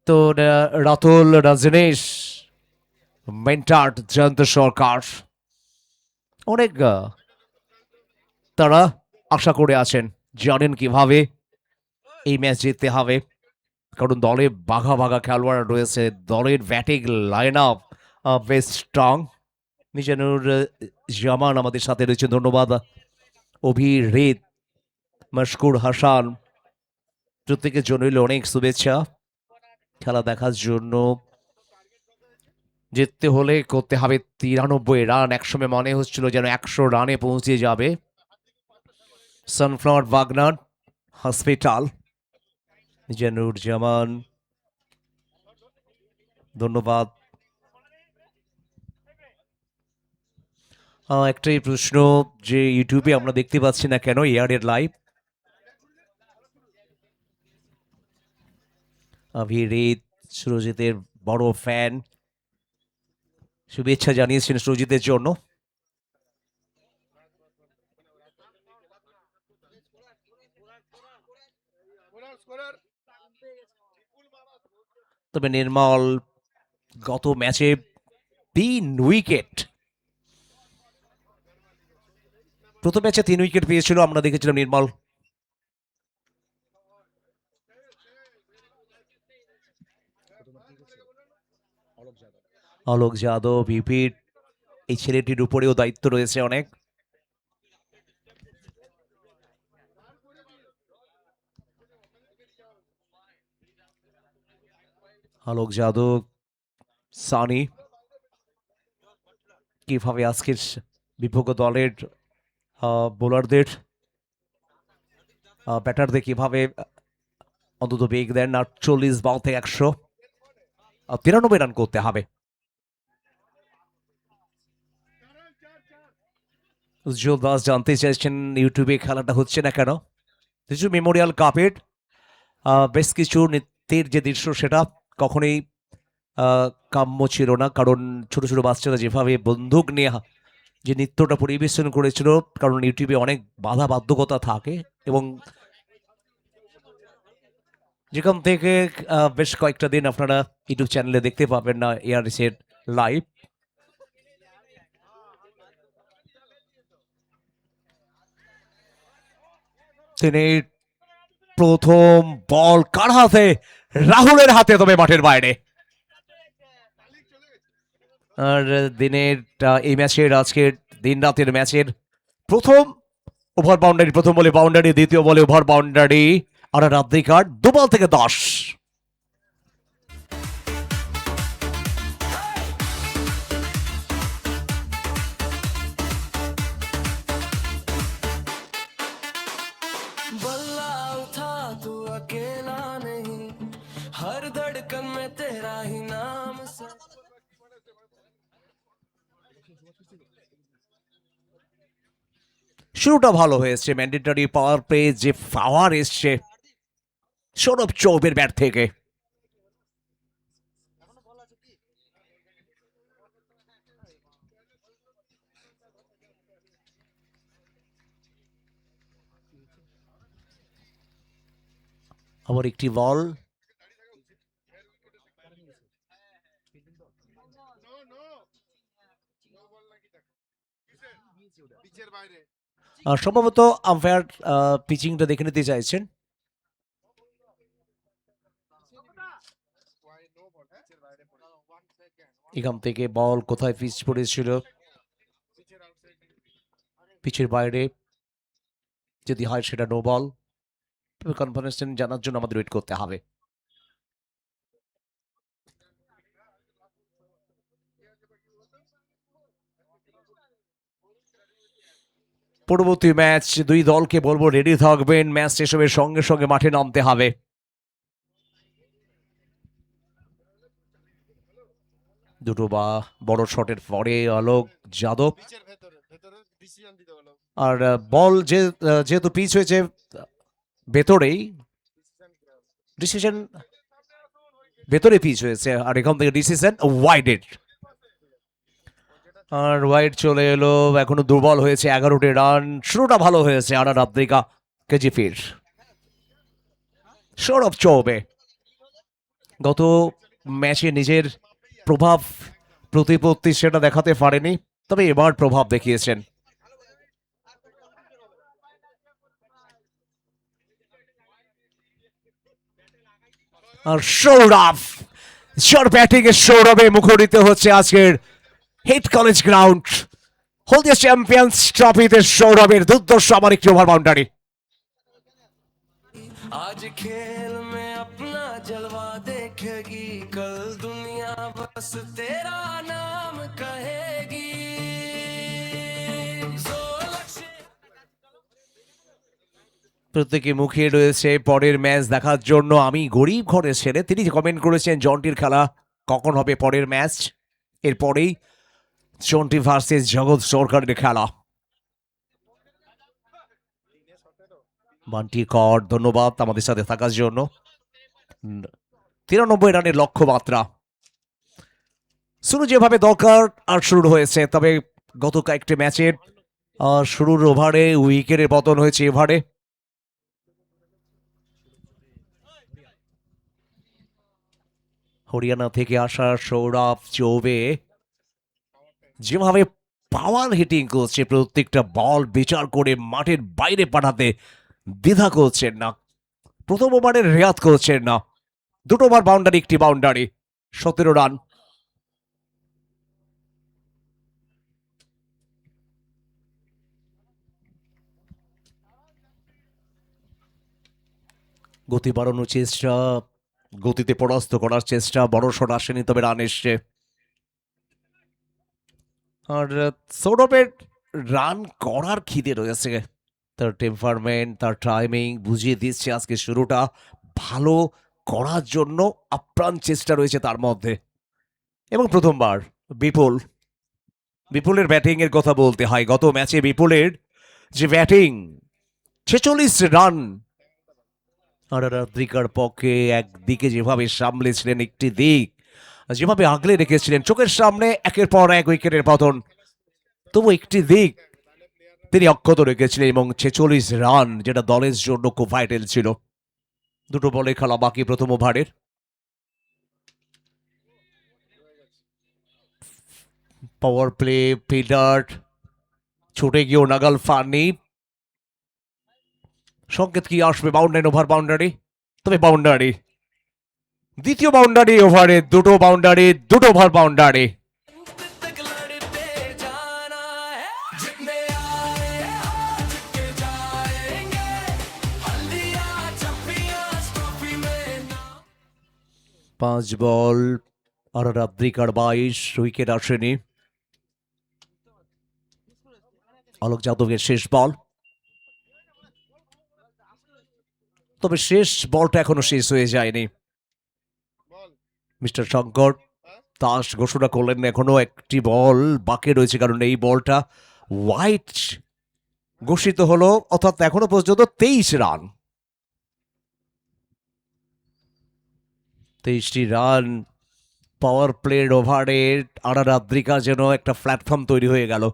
তো রাতুল রজনীশ, মেন্টার্ট জয়ন্ত সরকার, অনেক তারা আশা করে আছেন, জানেন কিভাবে এই ম্যাচ জিততে হবে, কারণ দলে বাঘা বাঘা খেলোয়াড় রয়েছে, দলের ব্যাটিং লাইন আপ বেশ স্ট্রং। মিজানুর জামান আমাদের সাথে রয়েছে, ধন্যবাদ। অভিরিত, মশকুর হাসান, প্রত্যেকের জন্যই অনেক শুভেচ্ছা। খেলা দেখার জন্য জিততে হলে করতে হবে 93 রান। একসময় মনে হচ্ছিল যেন 100 রানে পৌঁছে যাবে সানফ্লাওয়ার বাগনান হসপিটাল। মিজানুর জামান ধন্যবাদ। একটাই প্রশ্ন, যে ইউটিউবে আমরা দেখতে পাচ্ছি না কেন এয়ারের লাইভ? ভিরিত সুরজিতের বড় ফ্যান, শুভেচ্ছা জানিয়েছেন সুরজিতের জন্য। তবে নির্মল গত ম্যাচে 3 উইকেট, প্রথম ম্যাচে 3 উইকেট পেয়েছিল, আমরা দেখেছিলাম নির্মল। অলোক যাদব, রিপিট, এই ছেলেটির উপরেও দায়িত্ব রয়েছে অনেক। অলোক যাদব, সানি কিভাবে আজকের বিপক্ষ দলের বোলারদের, ব্যাটারদের কিভাবে অন্তত বেগ দেন। 48 বল থেকে 193 রান করতে হবে। উজ্জ্বল দাস জানতে চাইছেন ইউটিউবে খেলাটা হচ্ছে না কেন। কিছু মেমোরিয়াল কাপের বেশ কিছু নৃত্যের যে দৃশ্য, সেটা কখনোই কাম্য ছিল না, কারণ ছোট ছোট বাচ্চারা যেভাবে বন্দুক নিয়ে যে নৃত্যটা পরিবেশন করেছিল, কারণ ইউটিউবে অনেক বাধা বাধ্যকতা থাকে এবং যেখান থেকে বেশ কয়েকটা দিন আপনারা ইউটিউব চ্যানেলে দেখতে পাবেন না এআরএসের লাইভ। তিনি প্রথম বল কার হাতে? রাহুলের হাতে, তবে মাঠের বাইরে। আর দিনের এই ম্যাচের, আজকের দিন রাতের ম্যাচের প্রথম ওভার বাউন্ডারি, প্রথম বলে বাউন্ডারি, দ্বিতীয় বলে ওভার বাউন্ডারি, আর রাদ্রিকার 2 বল থেকে 10। बल्ला उठा तू अकेला नहीं, हर धड़कन में तेरा ही नाम শুরুটা ভালো হয়েছে, ম্যান্ডেটরি পাওয়ার প্লে যে পাওয়ার এসছে সৌরভ চৌবের ব্যাট থেকে। আবার একটি বল, সম্ভবত আম্পায়ার পিচিংটা দেখে নিতে চাইছেন। এখান থেকে বল কোথায় পিচ পড়েছিল, পিচের বাইরে যদি হয় সেটা নো বল। কনফার্মেশন জানার জন্য আমাদের ওয়েট করতে হবে। পরবর্তী ম্যাচ, দুই দলকে বলবো রেডি থাকবেন, ম্যাচ শেষ হবে সঙ্গে সঙ্গে মাঠে নামতে হবে। দুটো বা বড় শটের পরে অলোক যাদব, আর বল যেহেতু পিচ হয়েছে ভেতরেই, ডিসিশন ভেতরে পিচ হয়েছে, আর এখান থেকে ডিসিশন ওয়াইডের, আর ওয়াইড চলে এলো। এখনো দুর্বল হয়েছে, 11টি রান। শুরুটা ভালো হয়েছে আর রাদ্রিকা কেজিপির। সৌরভ চৌবে গত ম্যাচে নিজের প্রভাব প্রতিপত্তি সেটা দেখাতে পারেনি, তবে এবার প্রভাব দেখিয়েছেন। আর সৌরভ, শর্ট ব্যাটিং এর সৌরভে মুখরিত হচ্ছে আজকের হিট কলেজ গ্রাউন্ড। হলদিয়া চ্যাম্পিয়ন্স ট্রফিতে সৌরভের দুর্দর্শ আবার একটি ওভার বাউন্ডারি। आज खेल में अपना जलवा देखेगी, कल दुनिया बस तेरा नाम कहेगी। প্রত্যেকে মুখে রয়েছে পরের ম্যাচ দেখার জন্য। আমি গরিব ঘরের ছেলে, তিনি কমেন্ট করেছেন জন্টির খেলা কখন হবে পরের ম্যাচ? এরপরেই চন্টি ভার্সেস জগৎ সরকারের খেলা। বান্টি কর, ধন্যবাদ আমাদের সাথে থাকার জন্য। 93 রানের লক্ষ্যমাত্রা। শুরু যেভাবে দরকার আর শুরু হয়েছে, তবে গত কয়েকটি ম্যাচের শুরুর ওভারে উইকেটের পতন হয়েছে এভারে। হরিয়ানা থেকে আসা সৌরভ চৌবে যেভাবে পাওয়ার হিটিং করছে, প্রত্যেকটা বল বিচার করে মাঠের বাইরে পাঠাতে দ্বিধা করছেন না, প্রথম ওভারে রেয়াত করছেন না। 2 ওভার বাউন্ডারি, 1টি বাউন্ডারি, 17 রান। গতি বাড়ানোর চেষ্টা, গতিতে পরাস্ত করার চেষ্টা, বড় শট আসেনি, তবে রান এসছে। আর সৌরভের রান করার খিদে রয়েছে, তার টেম্পারমেন্ট, তার টাইমিং বুঝিয়ে দিচ্ছে আজকে শুরুটা ভালো করার জন্য আপ্রাণ চেষ্টা রয়েছে তার মধ্যে। এবং প্রথমবার বিপুলের ব্যাটিং এর কথা বলতে হয়। গত ম্যাচে বিপুলের যে ব্যাটিং, 46 রান, আর রাদ্রিকার পক্ষে একদিকে যেভাবে সামলেছিলেন, একটি দিক যেভাবে আগলে রেখেছিলেন, চোখের সামনে একের পর এক উইকেটের পতন, তবু একটি দিক তিনি অক্ষত রেখেছিলেন এবং 46 রান, যেটা দলের জন্য খুব ভাইটাল ছিল। 2 বলে খেলা বাকি প্রথম ওভারের। পাওয়ার প্লে, ফিল্ডার ছুটে গিয়েও নাগাল ফানি। সংকেত কি আসবে? বাউন্ডারি, ওভার বাউন্ডারি, তবে বাউন্ডারি, দ্বিতীয় বাউন্ডারি ওভারে, 2 বাউন্ডারি, 2 ওভার বাউন্ডারি। तक लड़ते जाना है जितने आए आज के जाएंगे हल्दिया चप्पियां ट्रॉफी में ना 5 বল, আর রাদ্রিকার 22, উইকেট আসেনি। অলোক যাদবের শেষ বল, তবে শেষ বলটা এখনো শেষ হয়ে যায়নি। মিস্টার শঙ্কর দাস ঘোষণা করলেন এখনো একটি বল বাকি রয়েছে, কারণ এই বলটা হোয়াইট ঘোষিত হলো, অর্থাৎ এখনো পর্যন্ত 23 রান। 23টি রান পাওয়ার প্লের ওভারে আর রাদ্রিকা যেন একটা প্ল্যাটফর্ম তৈরি হয়ে গেল।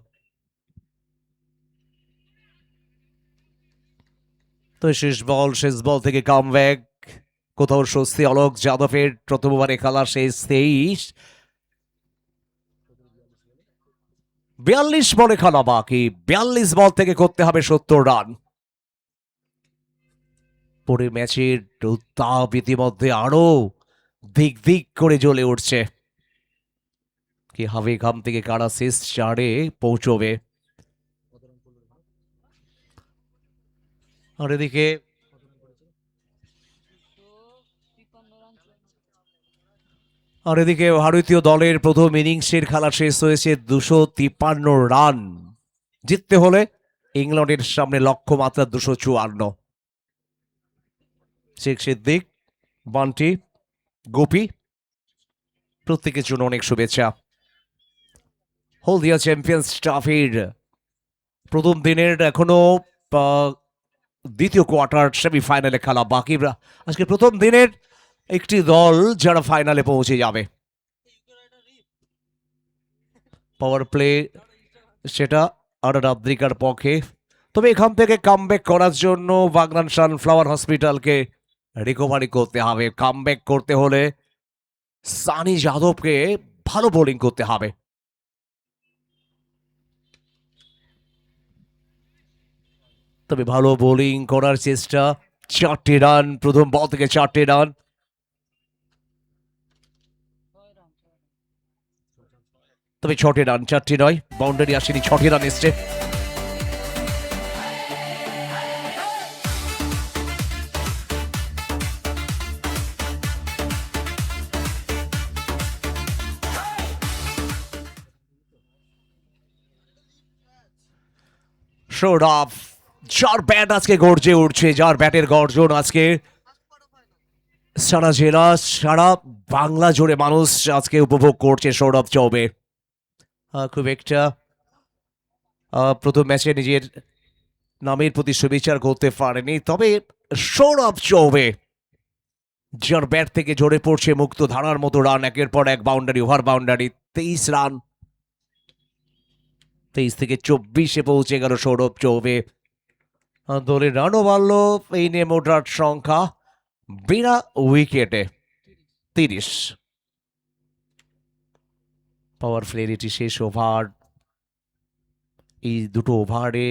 তো শেষ বল থেকে কামব্যাক, কোথাও স্বস্তি অলোক যাদবের। প্রথম ওভারে খেলা শেষ 23, 42 বলে খেলা বাকি, 42 বল থেকে করতে হবে 70 রান। পরের ম্যাচের উত্তাপ ইতিমধ্যে আরো দিক দিক করে জ্বলে উঠছে। কি হবে ঘাম থেকে কারা শেষ 4-এ পৌঁছবে? আর এদিকে ভারতীয় দলের প্রথম ইনিংসের খেলা শেষ হয়েছে 253 রান। জিততে হলে ইংল্যান্ডের সামনে লক্ষ্যমাত্রা 254। শেখ সিদ্দিক, বান্টি, গোপী প্রত্যেকের জন্য অনেক শুভেচ্ছা। হলদিয়া চ্যাম্পিয়ন্স ট্রফির প্রথম দিনের এখনো দ্বিতীয় কোয়ার্টার সেমিফাইনালে খেলা বাকি। আজকে প্রথম দিনের একটি দল যারা ফাইনালে পৌঁছে যাবে। পাওয়ার প্লে সেটা আর রাদ্রিকার পক্ষে, তবে এখান থেকে কামব্যাক করার জন্য বাগনান সানফ্লাওয়ার হসপিটালকে রিকভারি করতে হবে। কামব্যাক করতে হলে সানি যাদবকে ভালো বোলিং করতে হবে। তবে ভালো বোলিং করার চেষ্টা, 4টি রান প্রথম বল থেকে, 4টি রান। তবে 6টি রান, 4টি নয়, বাউন্ডারি আসেনি, 6টি রান এসছে। সৌরভ, যার ব্যাট আজকে গর্জে উঠছে, যার ব্যাটের গর্জন আজকে সারা জেলা, সারা বাংলা জুড়ে মানুষ আজকে উপভোগ করছে সৌরভ চৌবে। খুব একটা প্রথম ম্যাচে নিজের নামের প্রতি সুবিচার করতে পারেনি, তবে সৌরভ চৌবে যার ব্যাট থেকে ঝরে পড়ছে মুক্ত ধারার মতো রান, একের পর এক বাউন্ডারি, ওভার বাউন্ডারি, 23 রান, 23 থেকে 24-এ পৌঁছে গেল সৌরভ চৌবে। দলের রানও বাড়ল, এই নিয়ে মোট সংখ্যা বিনা উইকেটে 30। পাওয়ার প্লের এটি শেষ ওভার। এই দুটো ওভারে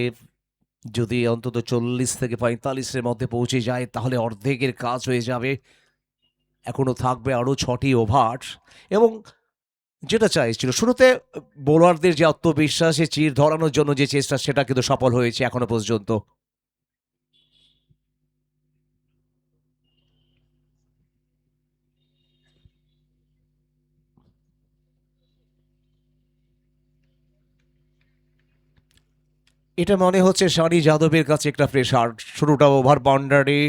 যদি অন্তত 40 থেকে 45-এর মধ্যে পৌঁছে যায় তাহলে অর্ধেকের কাজ হয়ে যাবে। এখনো থাকবে আরো 6টি ওভার, এবং যেটা চাইছিল শুরুতে বোলারদের যে আত্মবিশ্বাসে চির ধরানোর জন্য যে চেষ্টা, সেটা কিন্তু সফল হয়েছে এখনো পর্যন্ত। এটা মনে হচ্ছে সানি যাদবের কাছে একটা প্রেশার, শুরুটা ওভার বাউন্ডারি,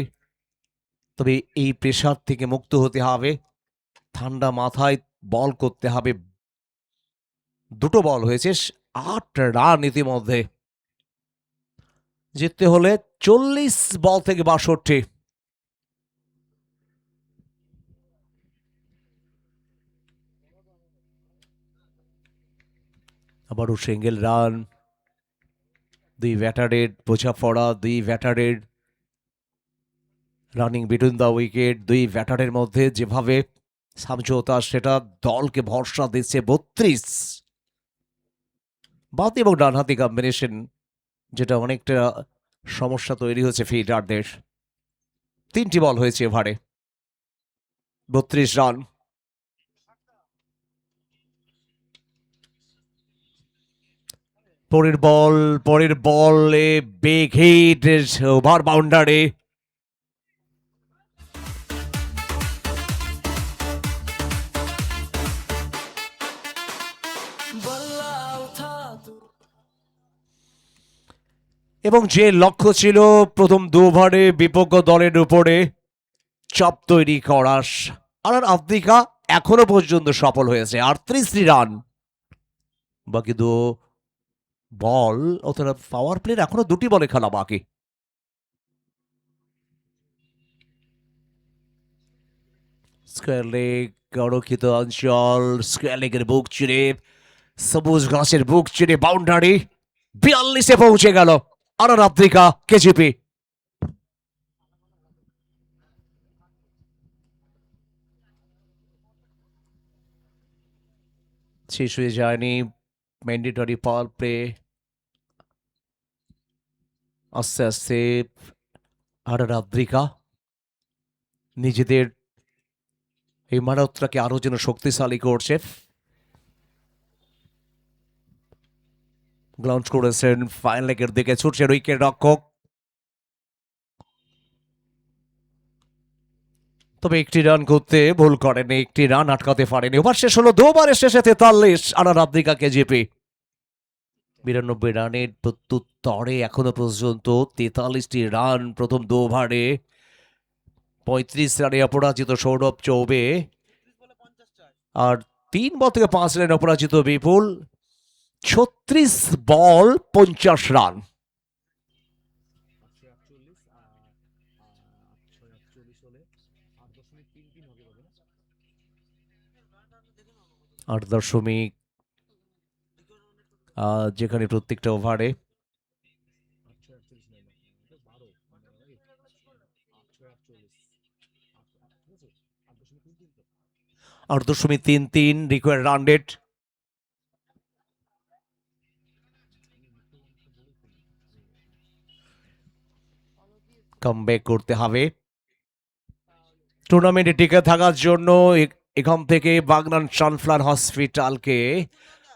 তবে এই প্রেশার থেকে মুক্ত হতে হবে, ঠান্ডা মাথায় বল করতে হবে। দুটো বল হয়েছে, 8 রান ইতিমধ্যে, জিততে হলে 40 বল থেকে 62। আবারও সিঙ্গেল রান, 2 ব্যাটারের বোঝাপড়া, 2 ব্যাটারের রানিং বিটুইন দ্য উইকেট, 2 ব্যাটারের মধ্যে যেভাবে সমঝোতা, সেটা দলকে ভরসা দিচ্ছে। 32 বাতি এবং ডানহাতি কম্বিনেশন, যেটা অনেকটা সমস্যা তৈরি হচ্ছে ফিল্ডারদের। 3টি বল হয়েছে ওভারে, 32 রান। পরের বলে বেগ হিট, ওভার বাউন্ডারি। बल्ला उठा तू এবং যে লক্ষ্য ছিল প্রথম 2 ওভারে বিপক্ষ দলের উপরে চাপ তৈরি করা, আর আফ্রিকা এখনো পর্যন্ত সফল হয়েছে। 38টি রান, বাকি 2 বল, অর্থাৎ পাওয়ার প্লের এখনো 2টি বলে খেলা বাকি। স্কোয়ার লেগ, অরক্ষিত অঞ্চল, স্কোয়ার লেগের বুক চিরে, সবুজ ঘাসের বুক চিরে বাউন্ডারি, 42-এ পৌঁছে গেল আর আফ্রিকা কেজিপি। শেষ হয়ে যায়নি ম্যান্ডেটরি পাওয়ার প্লে, আস্তে আস্তে আর আফ্রিকা নিজেদের এই মানবটাকে আরো যেন শক্তিশালী করছে। গ্লাউন্স করেছেন, ফাইন লেগের দিকে ছুটছেন উইকেট রক্ষক, তবে একটি রান করতে ভুল করেনি, একটি রান আটকাতে পারেনি। ওভার শেষ হলো, 2 ওভারের শেষে 43 আর আফ্রিকা কেজিপি। 92 রানের প্রত্যুত্তরে এখনো পর্যন্ত 43টি রান প্রথম 2 ওভারে। 35 রানে অপরাজিত সৌরভ চৌবে, আর 3 বল থেকে 5 রানে অপরাজিত বিপুল। 36 বল 50 রান। আট দশমিক, যেখানে প্রত্যেকটা ওভারে 8.33 রিকোয়ার্ড রান রেট। কামব্যাক করতে হবে টুর্নামেন্টে টিকে থাকার জন্য। এখান থেকে বাগনান সানফ্লাওয়ার হসপিটালকে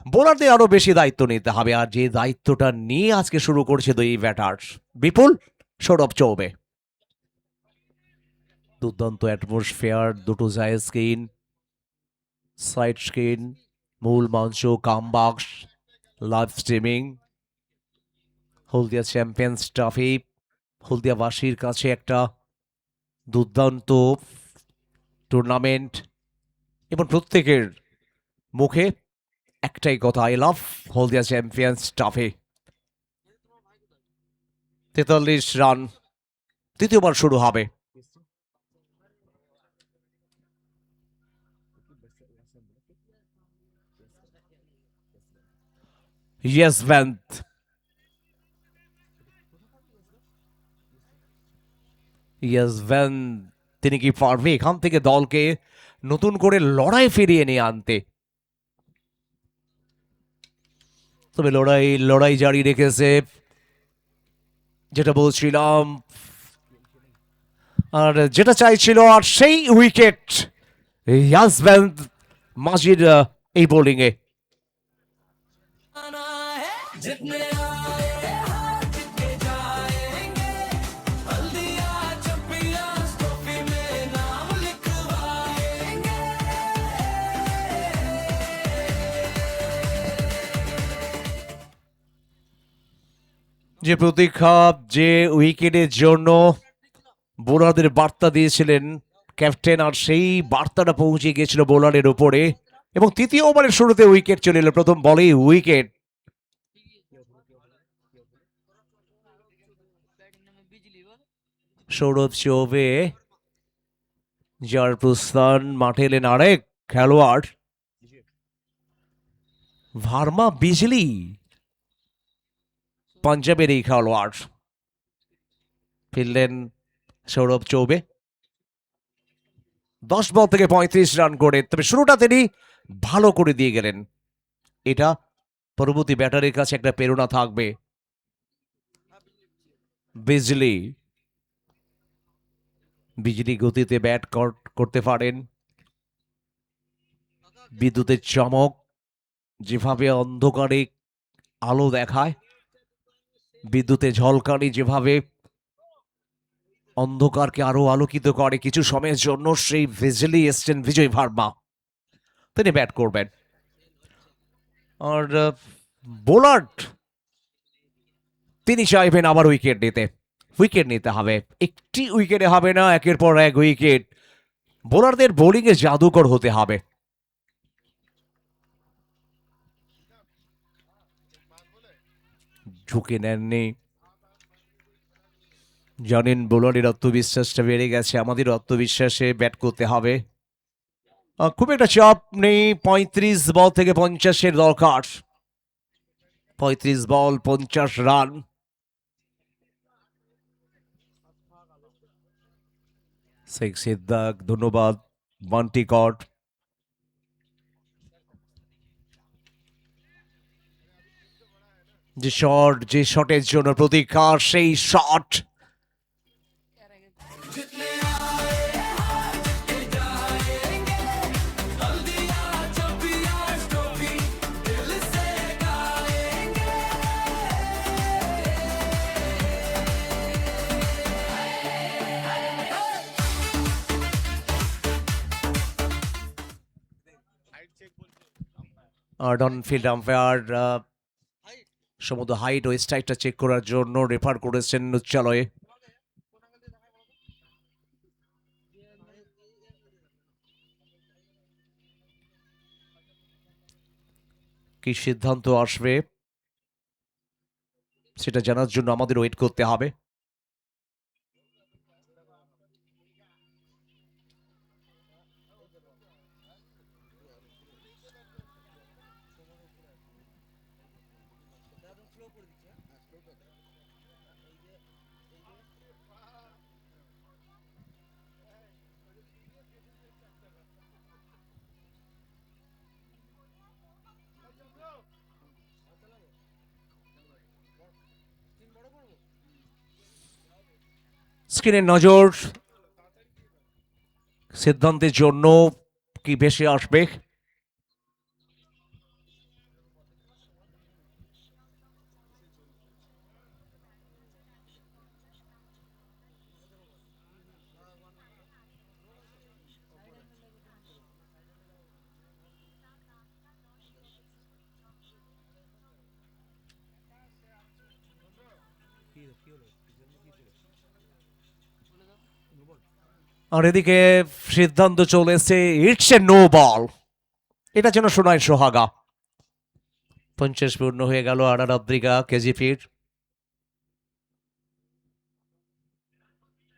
বোলারদের আরো বেশি দায়িত্ব নিতে হবে, আর যে দায়িত্বটা নিয়ে আজকে শুরু করছে 2 ব্যাটার, বিপুল, সৌরভ চৌবে। দুর্দান্ত অ্যাটমসফিয়ার, 2টো জায়েজ স্ক্রিন, সাইড স্ক্রিন, মূল মঞ্চ, কামবাক্স, লাইভ স্ট্রিমিং। হলদিয়া চ্যাম্পিয়ন্স ট্রফি হলদিয়াবাসীর কাছে একটা দুর্দান্ত টুর্নামেন্ট এবং প্রত্যেকের মুখে একটাই কথা, I love Haldia champions trophy. 43 run, তৃতীয়বার শুরু হবে। ইয়েসভ্যান্ট, তিনি কি পারবে এখান থেকে দলকে নতুন করে লড়াই ফিরিয়ে নিয়ে আনতে? তবে লড়াই জারি রেখেছে, যেটা বলছিলাম আর যেটা চাইছিল, আর সেই উইকেট ইয়াসভ্যান্ট মাজির এই বোলিং এ। आना है जितने आए हार जीत के जाएंगे, हल्दिया चैंपियंस ट्रॉफी में नाम लिखवाएंगे। যে প্রতীক্ষা, যে উইকেটের জন্য বোলারদের বার্তা দিয়েছিলেন ক্যাপ্টেন, আর সেই বার্তাটা পৌঁছে গিয়েছিল বোলারের উপরে, এবং তৃতীয় ওভারের শুরুতে উইকেট চলে এলো, প্রথম বলেই উইকেট। সৌরভ চৌবে, যার প্রস্থান, মাঠে এলেন আরেক খেলোয়াড় ভার্মা বিজলি, পাঞ্জাবের এই খেলোয়াড়। ফিরলেন সৌরভ চৌবে 10 বল থেকে 35 রান করে, তবে শুরুটা তিনি ভালো করে দিয়ে গেলেন। এটা পরবর্তী ব্যাটারের কাছে একটা প্রেরণা থাকবে। বিজলি গতিতে ব্যাট করতে পারেন। বিদ্যুতের চমক যেভাবে অন্ধকারে আলো দেখায়, বিদ্যুতের ঝলকানি যেভাবে অন্ধকারকে আরো আলোকিত করে, কিছু সময়ের জন্য সেই বিজলি এসছেন বিজয় ভার্মা, তিনি ব্যাট করবেন। আর বোলার তিনি চাইবেন আবার উইকেট নিতে হবে, একটি উইকেটে হবে না, একের পর এক উইকেট। বোলারদের বোলিং এ জাদুকর হতে হবে। ঝুঁকে নেননি, জানেন বোলারের আত্মবিশ্বাসটা বেড়ে গেছে, আমাদের আত্মবিশ্বাসে ব্যাট করতে হবে। খুব একটা চাপ নেই, 35 বল থেকে 50-এর দরকার। 35 বল 50 রান। শেখ সিদ্দাক, ধন্যবাদ বান্টি কট। যে শটের জন্য প্রতীক্ষা, সেই শট जितने आए हार जीत के जाएंगे, हल्दिया चैंपियंस ट्रॉफी दिल से गाएंगे। ডন ফিল্ড আম্পায়ার সমুদ্র হাইট ও স্ট্রাইকটা চেক করার জন্য রেফার করেছেন উচ্চালয়ে। কি সিদ্ধান্ত আসবে সেটা জানার জন্য আমাদের ওয়েট করতে হবে। স্ক্রিনের নজর সিদ্ধান্তের জন্য কি বেশি আসবে? আর এদিকে সিদ্ধান্ত চলে এসছে ইটস এ নো বল, এটা যেন শোনায় সোহাগা। 50 পূর্ণ হয়ে গেল আনার আদ্রিকা কেজিপির।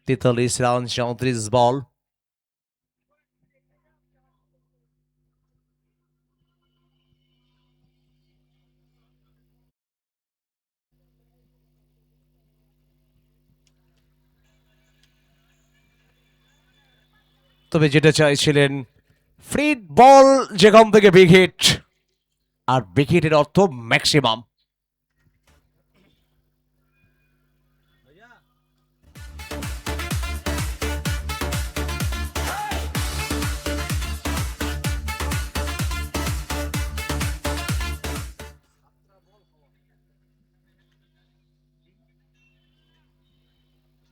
43 রান 34 বল। তবে যেটা চাইছিলেন ফ্রি বল, যেখান থেকে বিগ হিট, আর বিগ হিটের অর্থ ম্যাক্সিমাম।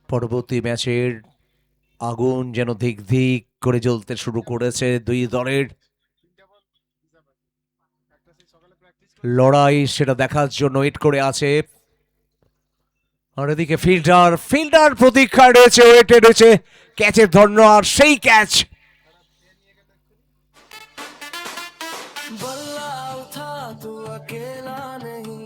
পরবর্তী ম্যাচের আগুন যেন ধিক ধিক করে জ্বলতে শুরু করেছে দুই দলের। লড়াই সেটা দেখার জন্য ওয়েট করে আছে। আর এদিকে ফিল্ডার প্রতীক্ষায় রয়েছে, ওয়েটে রয়েছে ক্যাচের ধন্য, আর সেই ক্যাচ। बल्ला उठा तू अकेला नहीं,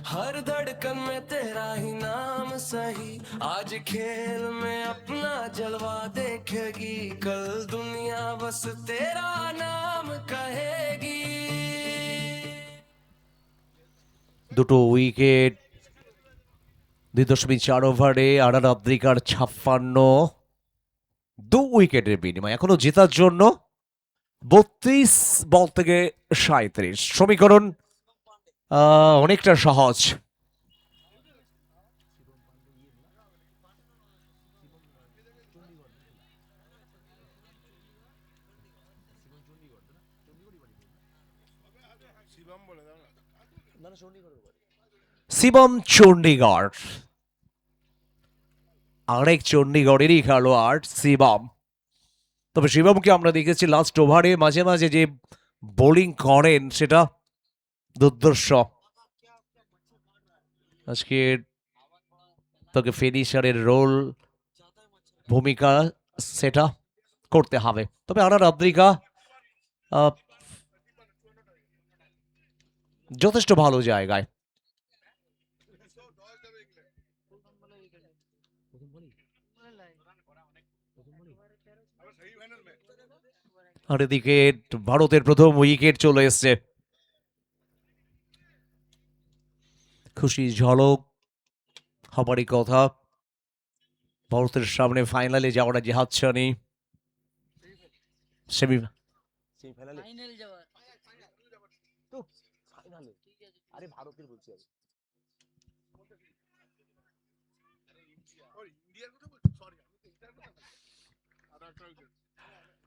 हर धड़कन में तेरा ही नाम सही। आज खेल में अपना जलवा देखेगी, कल दुनिया बस तेरा नाम कहेगी। দুটো উইকেট 2.4 ওভারে আনার আদ্রিকার 56, 2 উইকেটের বিনিময় এখনো জেতার জন্য 32 বল থেকে 37। সমীকরণ অনেকটা সহজ। শিবম চণ্ডীগড়, আরেক চণ্ডীগড়েরই খেলোয়াড় শিবম। তবে শিবমকে আমরা দেখেছি লাস্ট ওভারে মাঝে মাঝে যে বোলিং করেন সেটা দুর্ধর্ষ। আজকে তোকে ফিনিশারের রোল ভূমিকা সেটা করতে হবে। তবে আনার আদ্রিকা যথেষ্ট ভালো জায়গায়। আর এদিকে ভারতের প্রথম উইকেট চলে এসছে। খুশি ঝলক হবারই কথা, ভারতের সামনে ফাইনালে যাওয়াটা যে হাতছানি। ফাইনাল যাওয়ার আরে ভারতের বলছি আমি।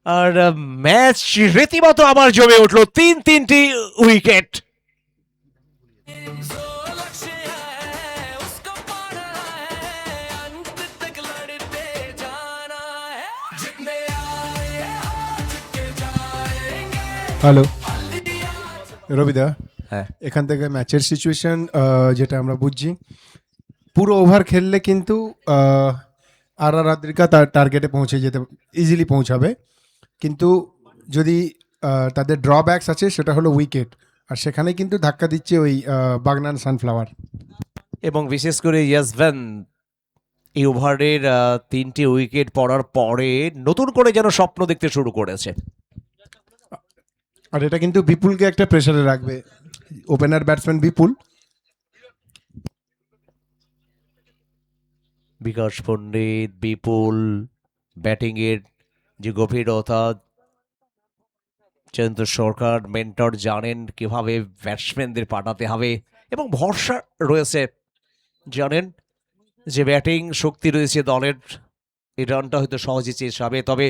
আর ম্যাচ রীতিমতো আবার জমে উঠলো, 3টি উইকেট। जो लक्ष्य है उसको पाना है, अंत तक लड़ते जाना है, जितने आए हार के जाएंगे। হ্যালো রবিদা, হ্যাঁ, এখান থেকে ম্যাচের সিচুয়েশন যেটা আমরা বুঝছি, পুরো ওভার খেললে কিন্তু আর আর আদ্রিকা তার টার্গেটে পৌঁছে যেতে ইজিলি পৌঁছাবে, কিন্তু যদি তাদের ড্রব্যাকস আছে সেটা হলো উইকেট, আর সেখানে কিন্তু ধাক্কা দিচ্ছে ওই বাগনান সানফ্লাওয়ার। এবং বিশেষ করে ইয়াসভ্যান এই ওভারের 3টি উইকেট পড়ার পরে নতুন করে যেন স্বপ্ন দেখতে শুরু করেছে। আর এটা কিন্তু বিপুলকে একটা প্রেসারে রাখবে, ওপেনার ব্যাটসম্যান বিপুল। বিকাশ পণ্ডিত, বিপুল, ব্যাটিং এর যে গভীরতা, জয়ন্ত সরকার মেন্টর জানেন কিভাবে ব্যাটসম্যানদের পাঠাতে হবে, এবং ভরসা রয়েছে, জানেন যে ব্যাটিং শক্তি রয়েছে দলের। এই রানটা হয়তো সহজে চেস হবে, তবে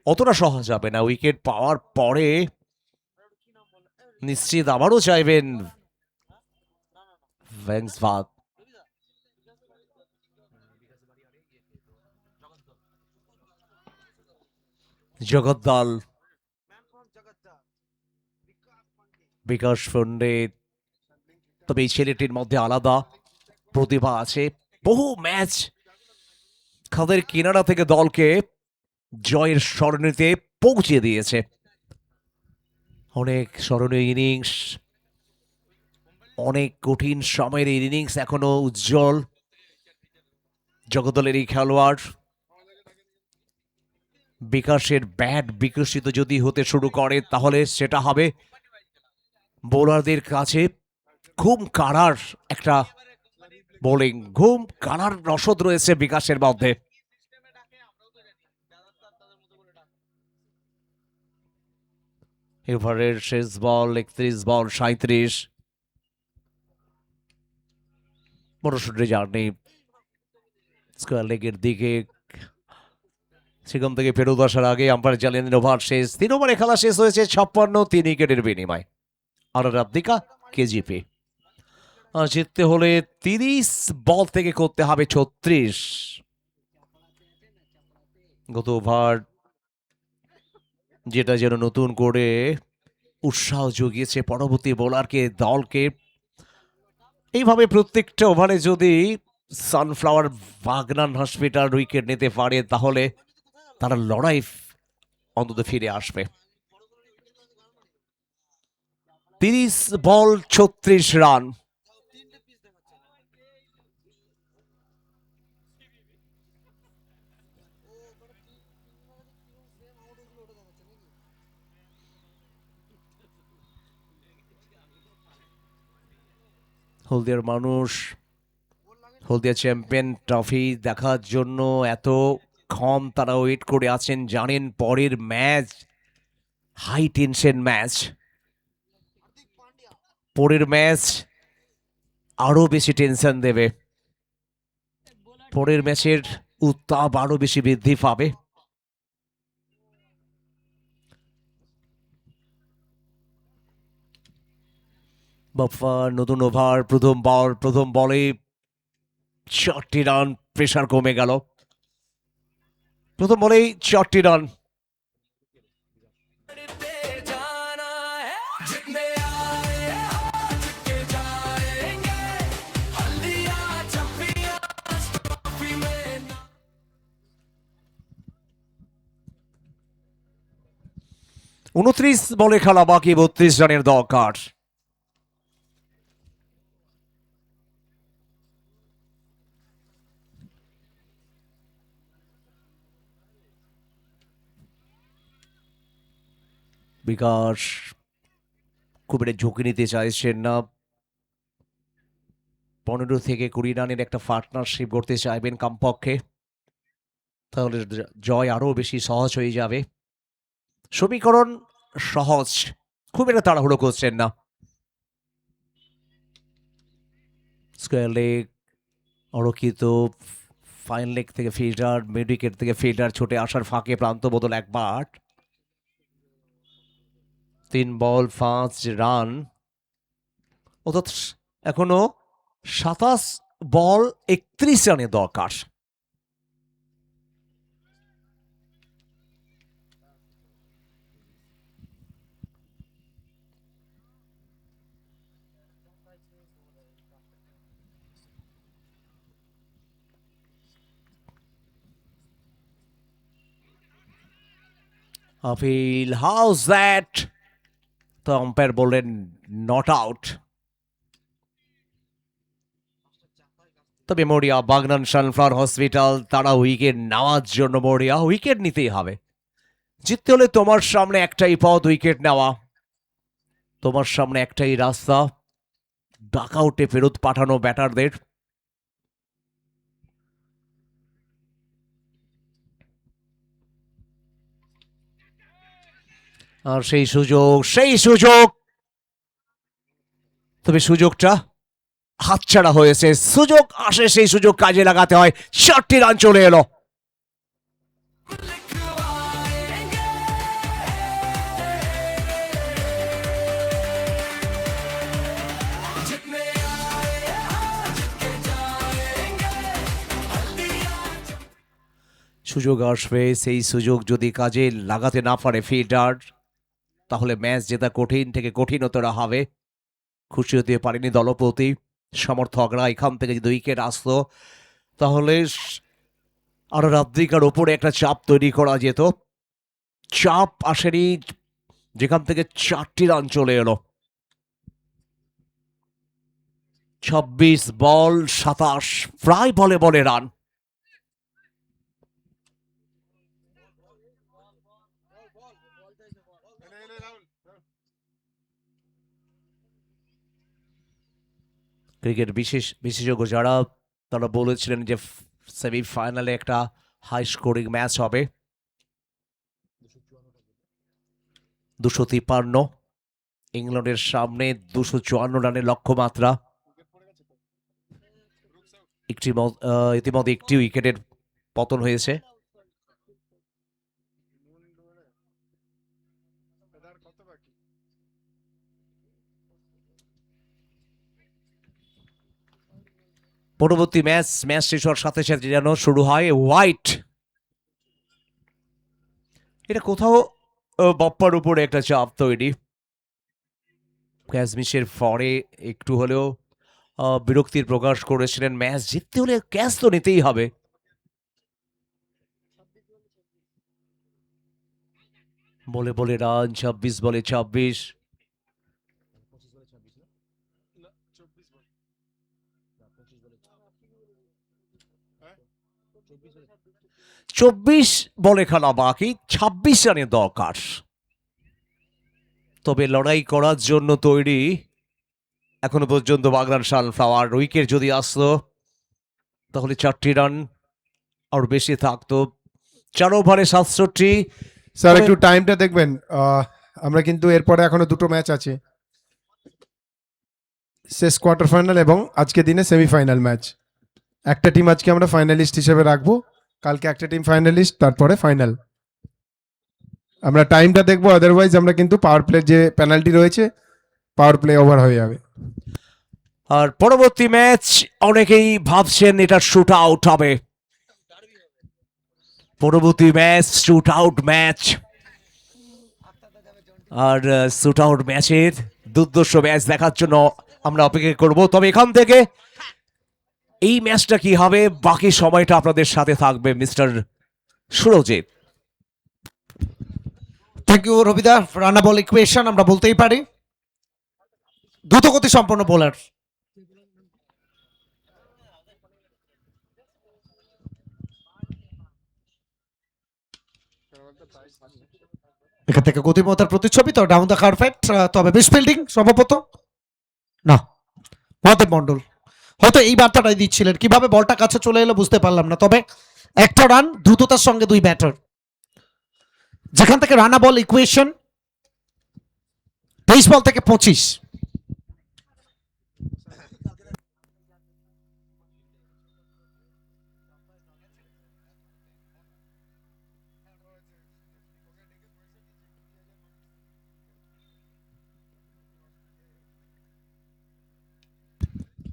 অতটা সহজ হবে না। উইকেট পাওয়ার পরে নিশ্চিত আবারও চাইবেন ভ্যাংসভাত। জগদ্দল, বিকাশ পণ্ডিত, তবে এই ছেলেটির মধ্যে আলাদা প্রতিভা আছে। বহু ম্যাচ খাদের কিনারা থেকে দলকে জয়ের স্মরণীতে পৌঁছে দিয়েছে। অনেক স্মরণীয় ইনিংস, অনেক কঠিন সময়ের ইনিংস এখনো উজ্জ্বল জগদলের এই খেলোয়াড়। বিকাশের ব্যাট বিকশিত যদি হতে শুরু করে তাহলে সেটা হবে বোলারদের কাছে ঘুম কাড়ার একটা বোলিং, ঘুম কাড়ার রসদ রয়েছে বিকাশের মধ্যে। এভারের শেষ বল 31 বল 37, মরশুরি জার্নি স্কোয়ার লেগের দিকে। সেখান থেকে ফেরত আসার আগে আম্পায়ার জানিয়ে দিন ওভার শেষ। 3 ওভারে খেলা শেষ হয়েছে 56, 3 উইকেটের বিনিময়। আর রাব্দিকা কেজিপি জিততে হলে 30 বল থেকে করতে হবে 36। গত ওভার যেটা যেন নতুন করে উৎসাহ জুগিয়েছে পরবর্তী বোলারকে, দলকে। এইভাবে প্রত্যেকটা ওভারে যদি সানফ্লাওয়ার বাগনান হসপিটাল উইকেট নিতে পারে তাহলে তারা লড়াই অন্তত ফিরে আসবে। 30 বল 36 রান। হলদিয়ার মানুষ হলদিয়া চ্যাম্পিয়ন ট্রফি দেখার জন্য এত ক্ষণ তারা ওয়েট করে আছেন। জানেন পরের ম্যাচ হাই টেনশন ম্যাচ, পরের ম্যাচ আরো বেশি টেনশন দেবে, পরের ম্যাচের উত্তাপ আরো বেশি বৃদ্ধি পাবে। বাপ্পা নতুন ওভার, প্রথম বলে 4টি রান, প্রেসার কমে গেল। প্রথম বলেই 4টি রান। पे जाना है जितने आए हार के जाएंगे हल्दिया चप्पियां ट्रॉफी में 29 বলে খেলা বাকি, 32 রানের দরকার। বিকাশ খুব একটা ঝুঁকি নিতে চাইছেন না। 15 থেকে 20 রানের একটা পার্টনারশিপ করতে চাইবেন কমপক্ষে, তাহলে জয় আরো বেশি সহজ হয়ে যাবে। সমীকরণ সহজ, খুব একটা তাড়াহুড়ো করছেন না। স্কোয়ার লেগ অরক্ষিত, ফাইন লেগ থেকে ফিল্ডার, মিড উইকেট থেকে ফিল্ডার ছুটে আসার ফাঁকে প্রান্ত বদল একবার। 3 বল 5 রান, অর্থাৎ এখনো 27 বল 31 রানের দরকার। আপিল হাউস দ্যাট, তো আম্পায়ার বললেন নট আউট। তবে মরিয়া বাগনান সানফ্লাওয়ার হসপিটাল তারা উইকেট নেওয়ার জন্য, মরিয়া উইকেট নিতেই হবে। জিততে হলে তোমার সামনে একটাই পথ, উইকেট নেওয়া। তোমার সামনে একটাই রাস্তা, ডাকআউটে ফেরত পাঠানো ব্যাটারদের। আর সেই সুযোগ, তবে সুযোগটা হাতছাড়া হয়েছে। সুযোগ আসে, সেই সুযোগ কাজে লাগাতে হয়। 4টি রান চলে এলো। लिखवाएंगे जितने आए हार के जाएंगे हल्दिया সুযোগ আসবে, সেই সুযোগ যদি কাজে লাগাতে না পারে ফিল্ডার তাহলে ম্যাচ জেতা কঠিন থেকে কঠিনতর হবে। খুশি হতে পারেনি দলপতি, সমর্থকরা। এখান থেকে যদি উইকেট আসতো তাহলে আর আফ্রিকার ওপরে একটা চাপ তৈরি করা যেত, চাপ আসেনি, যেখান থেকে 4টি রান চলে এলো। 26 বল 27, প্রায় বলে বলে রান। ক্রিকেট বিশেষজ্ঞ যারা, তারা বলেছিলেন যে সেমিফাইনালে একটা হাই স্কোরিং ম্যাচ হবে। 253, ইংল্যান্ডের সামনে 254 রানের লক্ষ্যমাত্রা। ইতিমধ্যে একটি উইকেটের পতন হয়েছে। পরবর্তী ম্যাচ শেষ হওয়ার সাথে সাথে যেন শুরু হয় হোয়াইট। এটা কোথাও বাপ্পার উপরে একটা চাপ তৈরি। ক্যাচ মিসের পরে একটু হলেও বিরক্তির প্রকাশ করেছিলেন। ম্যাচ জিততে হলে ক্যাচ তো নিতেই হবে। বলে বলে রান, 26 বলে 26। 24 বলে খেলা বাকি, 26 রানের দরকার। তবে লড়াই করার জন্য তৈরি এখনো পর্যন্ত বাগদান সানফ্লাওয়ার। উইকেট যদি আসতো তাহলে 4টি রান আর বেশি থাকতো। 4 ওভারে 67। স্যার একটু টাইমটা দেখবেন, আমরা কিন্তু এরপরে এখনো দুটো ম্যাচ আছে, শেষ কোয়ার্টার ফাইনাল এবং আজকে দিনে সেমিফাইনাল ম্যাচ। একটা টিম আজকে আমরা ফাইনালিস্ট হিসেবে রাখবো, কালকে একটা টিম ফাইনালিস্ট, তারপরে ফাইনাল। আমরা টাইমটা দেখবো, আদারওয়াইজ আমরা কিন্তু পাওয়ার প্লে যে পেনাল্টি রয়েছে, পাওয়ার প্লে ওভার হয়ে যাবে। আর পরবর্তী ম্যাচ অনেকেই ভাবছেন এটা শুট আউট হবে। পরবর্তী ম্যাচ শুট আউট ম্যাচ। আর শুট আউট ম্যাচের দুর্দর্শ ম্যাচ দেখার জন্য আমরা অপেক্ষা করব। তবে এখান থেকে এই ম্যাচটা কি হবে, বাকি সময়টা আপনাদের সাথে থাকবে মিস্টার সুরজিৎ। থ্যাংক ইউ রবিদা। রানা বল ইকুয়েশন আমরা বলতেই পারি, দ্রুতগতি সম্পন্ন বোলার। এখান থেকে গতিমত্তার প্রতিচ্ছবি, তো ডাউন দ্য কার্পেট। তবে বেস্ট ফিল্ডিং সম্ভবত না, মহাদেব মন্ডল হয়তো এই বার্তাটাই দিচ্ছিলেন। কিভাবে বলটা কাছে চলে এলো বুঝতে পারলাম না, তবে একটা রান দ্রুততার সঙ্গে 2 ব্যাটার। যেখান থেকে রানা বল ইকুয়েশন 23 বল থেকে 25।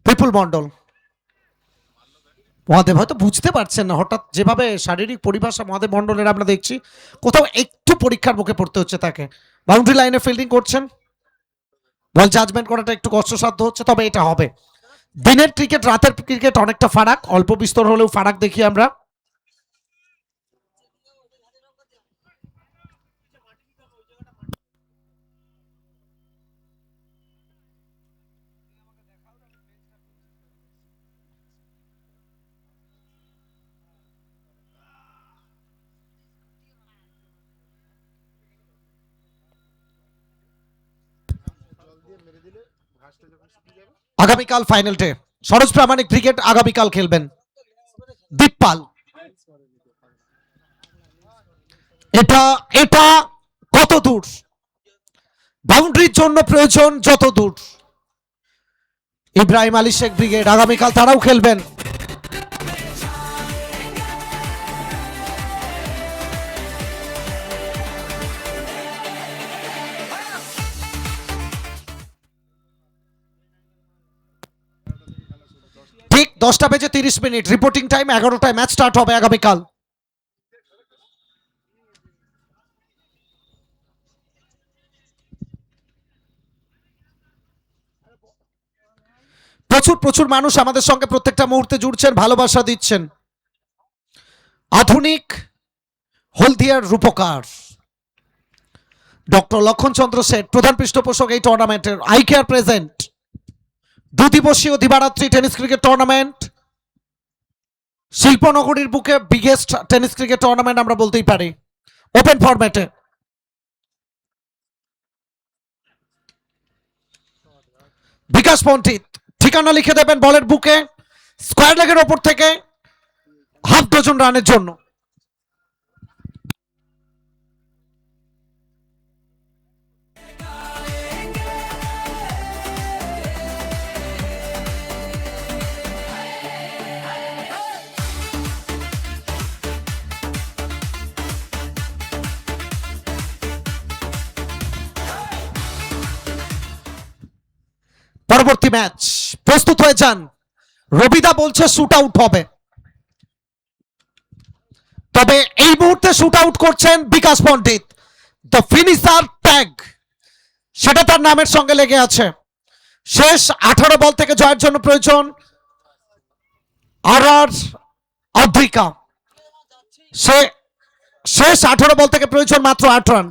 বিপুল মন্ডল, মহাদেব হয়তো বুঝতে পারছেন না, হঠাৎ যেভাবে শারীরিক পরিভাষা মহাদেব মন্ডলের আমরা দেখছি, কোথাও একটু পরীক্ষার মুখে পড়তে হচ্ছে তাকে। বাউন্ডারি লাইনে ফিল্ডিং করছেন, বল জাজমেন্ট করাটা একটু কষ্টসাধ্য হচ্ছে, তবে এটা হবে। দিনের ক্রিকেট রাতের ক্রিকেট অনেকটা ফারাক, অল্প বিস্তর হলেও ফারাক দেখি আমরা। আগামীকাল ফাইনাল ডে, সরোজ প্রামাণিক ক্রিকেট আগামীকাল খেলবেন দীপপাল। এটা এটা কত দূর, বাউন্ডারির জন্য প্রয়োজন যত দূর। ইব্রাহিম আলী শেখ ব্রিগেড আগামীকাল তারাও খেলবেন। ঠিক 10:30 রিপোর্টিং টাইম, 11টায় ম্যাচ স্টার্ট হবে আগামীকাল। প্রচুর প্রচুর মানুষ আমাদের সঙ্গে প্রত্যেকটা মুহূর্তে জুড়ছেন, ভালোবাসা দিচ্ছেন। আধুনিক হলদিয়ার রূপকার ডক্টর লক্ষণ চন্দ্র সেট প্রধান পৃষ্ঠপোষক এই টুর্নামেন্টের আই কেয়ার প্রেজেন্ট 2 দিবসীয় দিবারাত্রি টেনিস ক্রিকেট টুর্নামেন্ট, শিল্পনগরীর বুকে বিগেস্ট টেনিস ক্রিকেট টুর্নামেন্ট আমরা বলতেই পারি, ওপেন ফরম্যাটে। বিকাশ পণ্ডিত ঠিকানা লিখে দেবেন বলের বুকে, স্কোয়ার লেগের ওপর থেকে হাফ ডজন রানের জন্য। পরবর্তী ম্যাচ প্রস্তুত হয়ে যান। রবিদা বলছে শুট আউট হবে, তবে এই মুহূর্তে শুট আউট করছেন বিকাশ পণ্ডিত। দ্য ফিনিশার ট্যাগ সেটা তার নামের সঙ্গে লেগে আছে। শেষ 18 বল থেকে জয়ের জন্য প্রয়োজন আর অদ্রিকা। সে শেষ 18 বল থেকে প্রয়োজন মাত্র 8 run.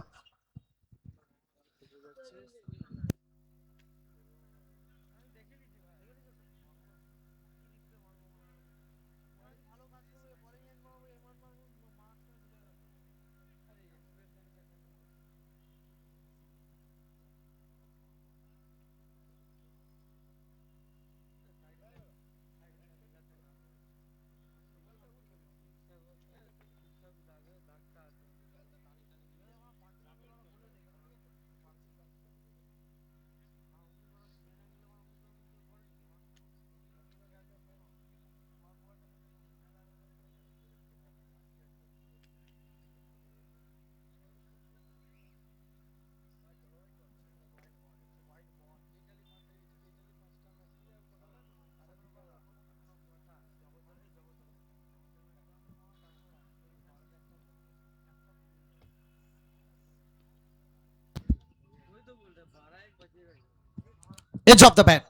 Edge of the bat.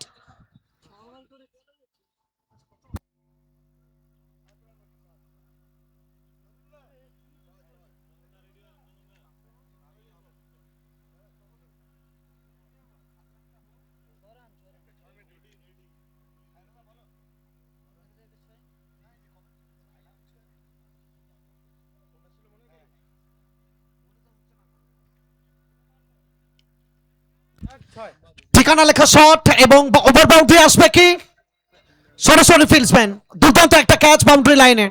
ঠিকানা লেখা শট এবং ওভার বাউন্ডারি আসবে কি? সরাসরি ফিল্ডসম্যান, দুর্দান্ত একটা ক্যাচ বাউন্ডারি লাইনে।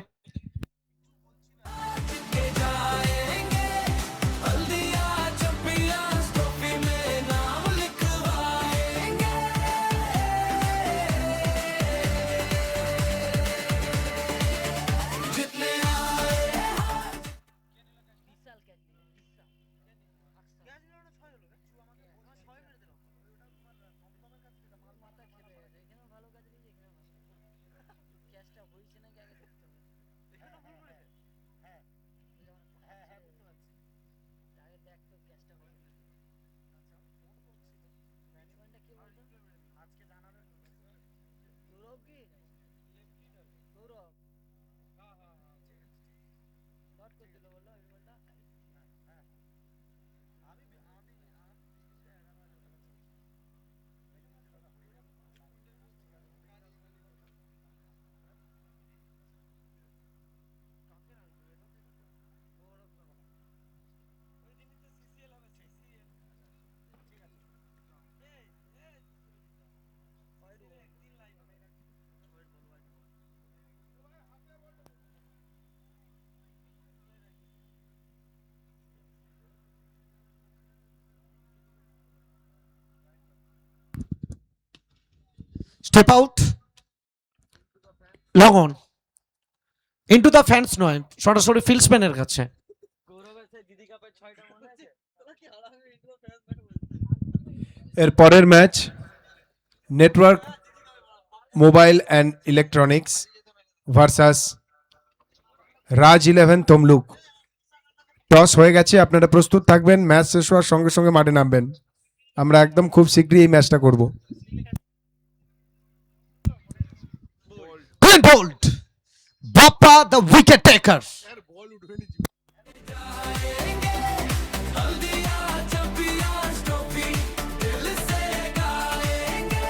Step out, long on, into the fence নয়, সরাসরি ফিল্ডসম্যানের কাছে। এর পরের match network mobile and electronics versus Raj 11 Tamluk. Toss হয়ে গেছে, আপনারা প্রস্তুত থাকবেন। ম্যাচ শেষ হওয়ার সঙ্গে সঙ্গে মাঠে নামবেন। আমরা একদম খুব শীঘ্রই এই ম্যাচটা করব। Bold, Bappa the wicket taker. Haldia Chapiya टोपी दिल से गाएंगे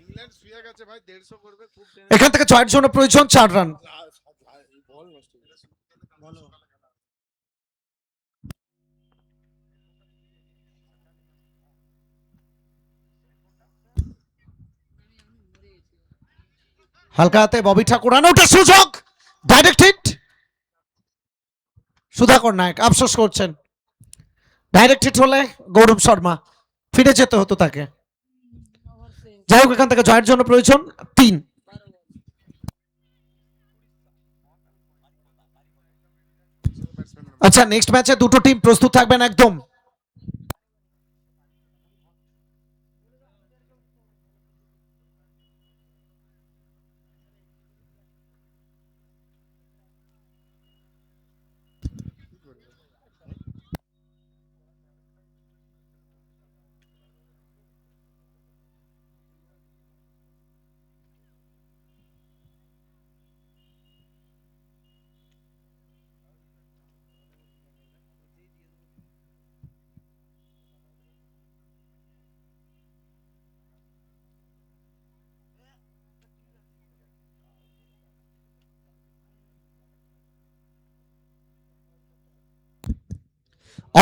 ইংল্যান্ড শুয়ে গেছে ভাই 150 করবে খুব এখান থেকে জয়ের জন্য প্রয়োজন 4 রান। বল নষ্ট হয়ে গেছে হালকা হাতে ববি ঠাকুর রান ওটা সুযোগ ডাইরেক্ট হিট। সুধাকর নায়ক আফসোস করছেন, ডাইরেক্ট হিট হলে গৌরব শর্মা ফিরে যেতে হতো তাকে। যাই হোক এখান থেকে জয়ের জন্য প্রয়োজন 3। আচ্ছা নেক্সট ম্যাচে দুটো টিম প্রস্তুত থাকবেন একদম।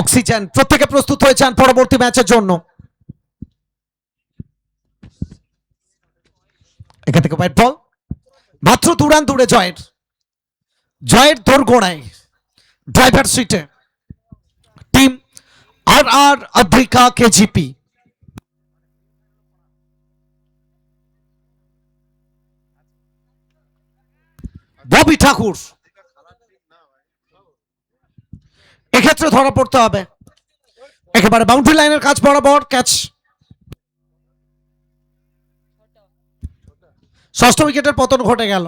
অক্সিজেন প্রত্যেকে প্রস্তুত হয়েছেন পরবর্তী ম্যাচের জন্য। এখান থেকে হোয়াইট বল, মাত্র 2 রান দূরে জয়ের দোরগোড়ায় ড্রাইভার সিটে টিম আর আদ্রিকা কেজিপি। ববি ঠাকুর এক্ষেত্রে ধরা পড়তে হবে, একেবারে বাউন্ডারি লাইনের কাছ বরাবর ক্যাচ। ষষ্ঠ উইকেটের পতন ঘটে গেল।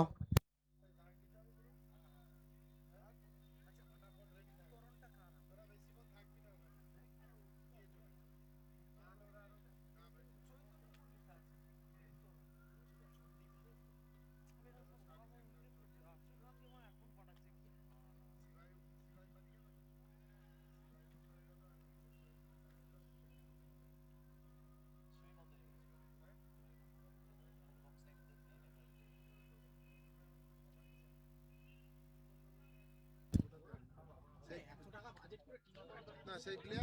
না সেই প্লেয়ার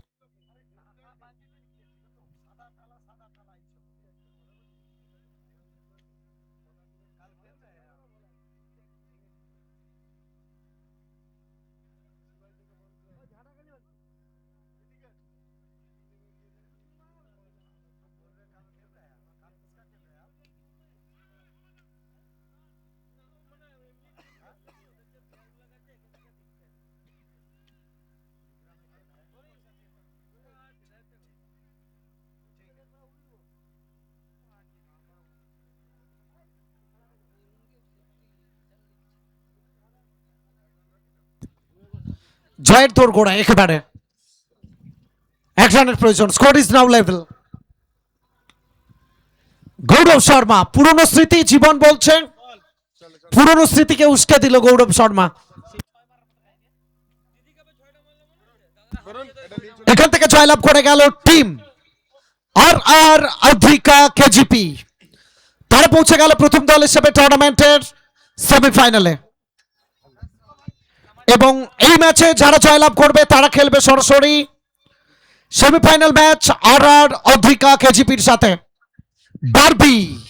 জয়ের দোরগোড়া একেবারে 1 রানের প্রয়োজন। Score is now level. Gaurav Sharma পুরনো স্মৃতি জীবন বলছে, পুরনো স্মৃতিকে উস্কে দিল গৌরব শর্মা। এখান থেকে জয়লাভ করে গেল টিম আর আদ্রিকা কেজিপি। তারা পৌঁছে গেল প্রথম দল হিসেবে টুর্নামেন্টের সেমিফাইনালে এবং এই ম্যাচে যারা জয়লাভ করবে তারা খেলবে সরাসরি সেমিফাইনাল ম্যাচ আর আদ্রিকা কেজিপির সাথে। ডার্বি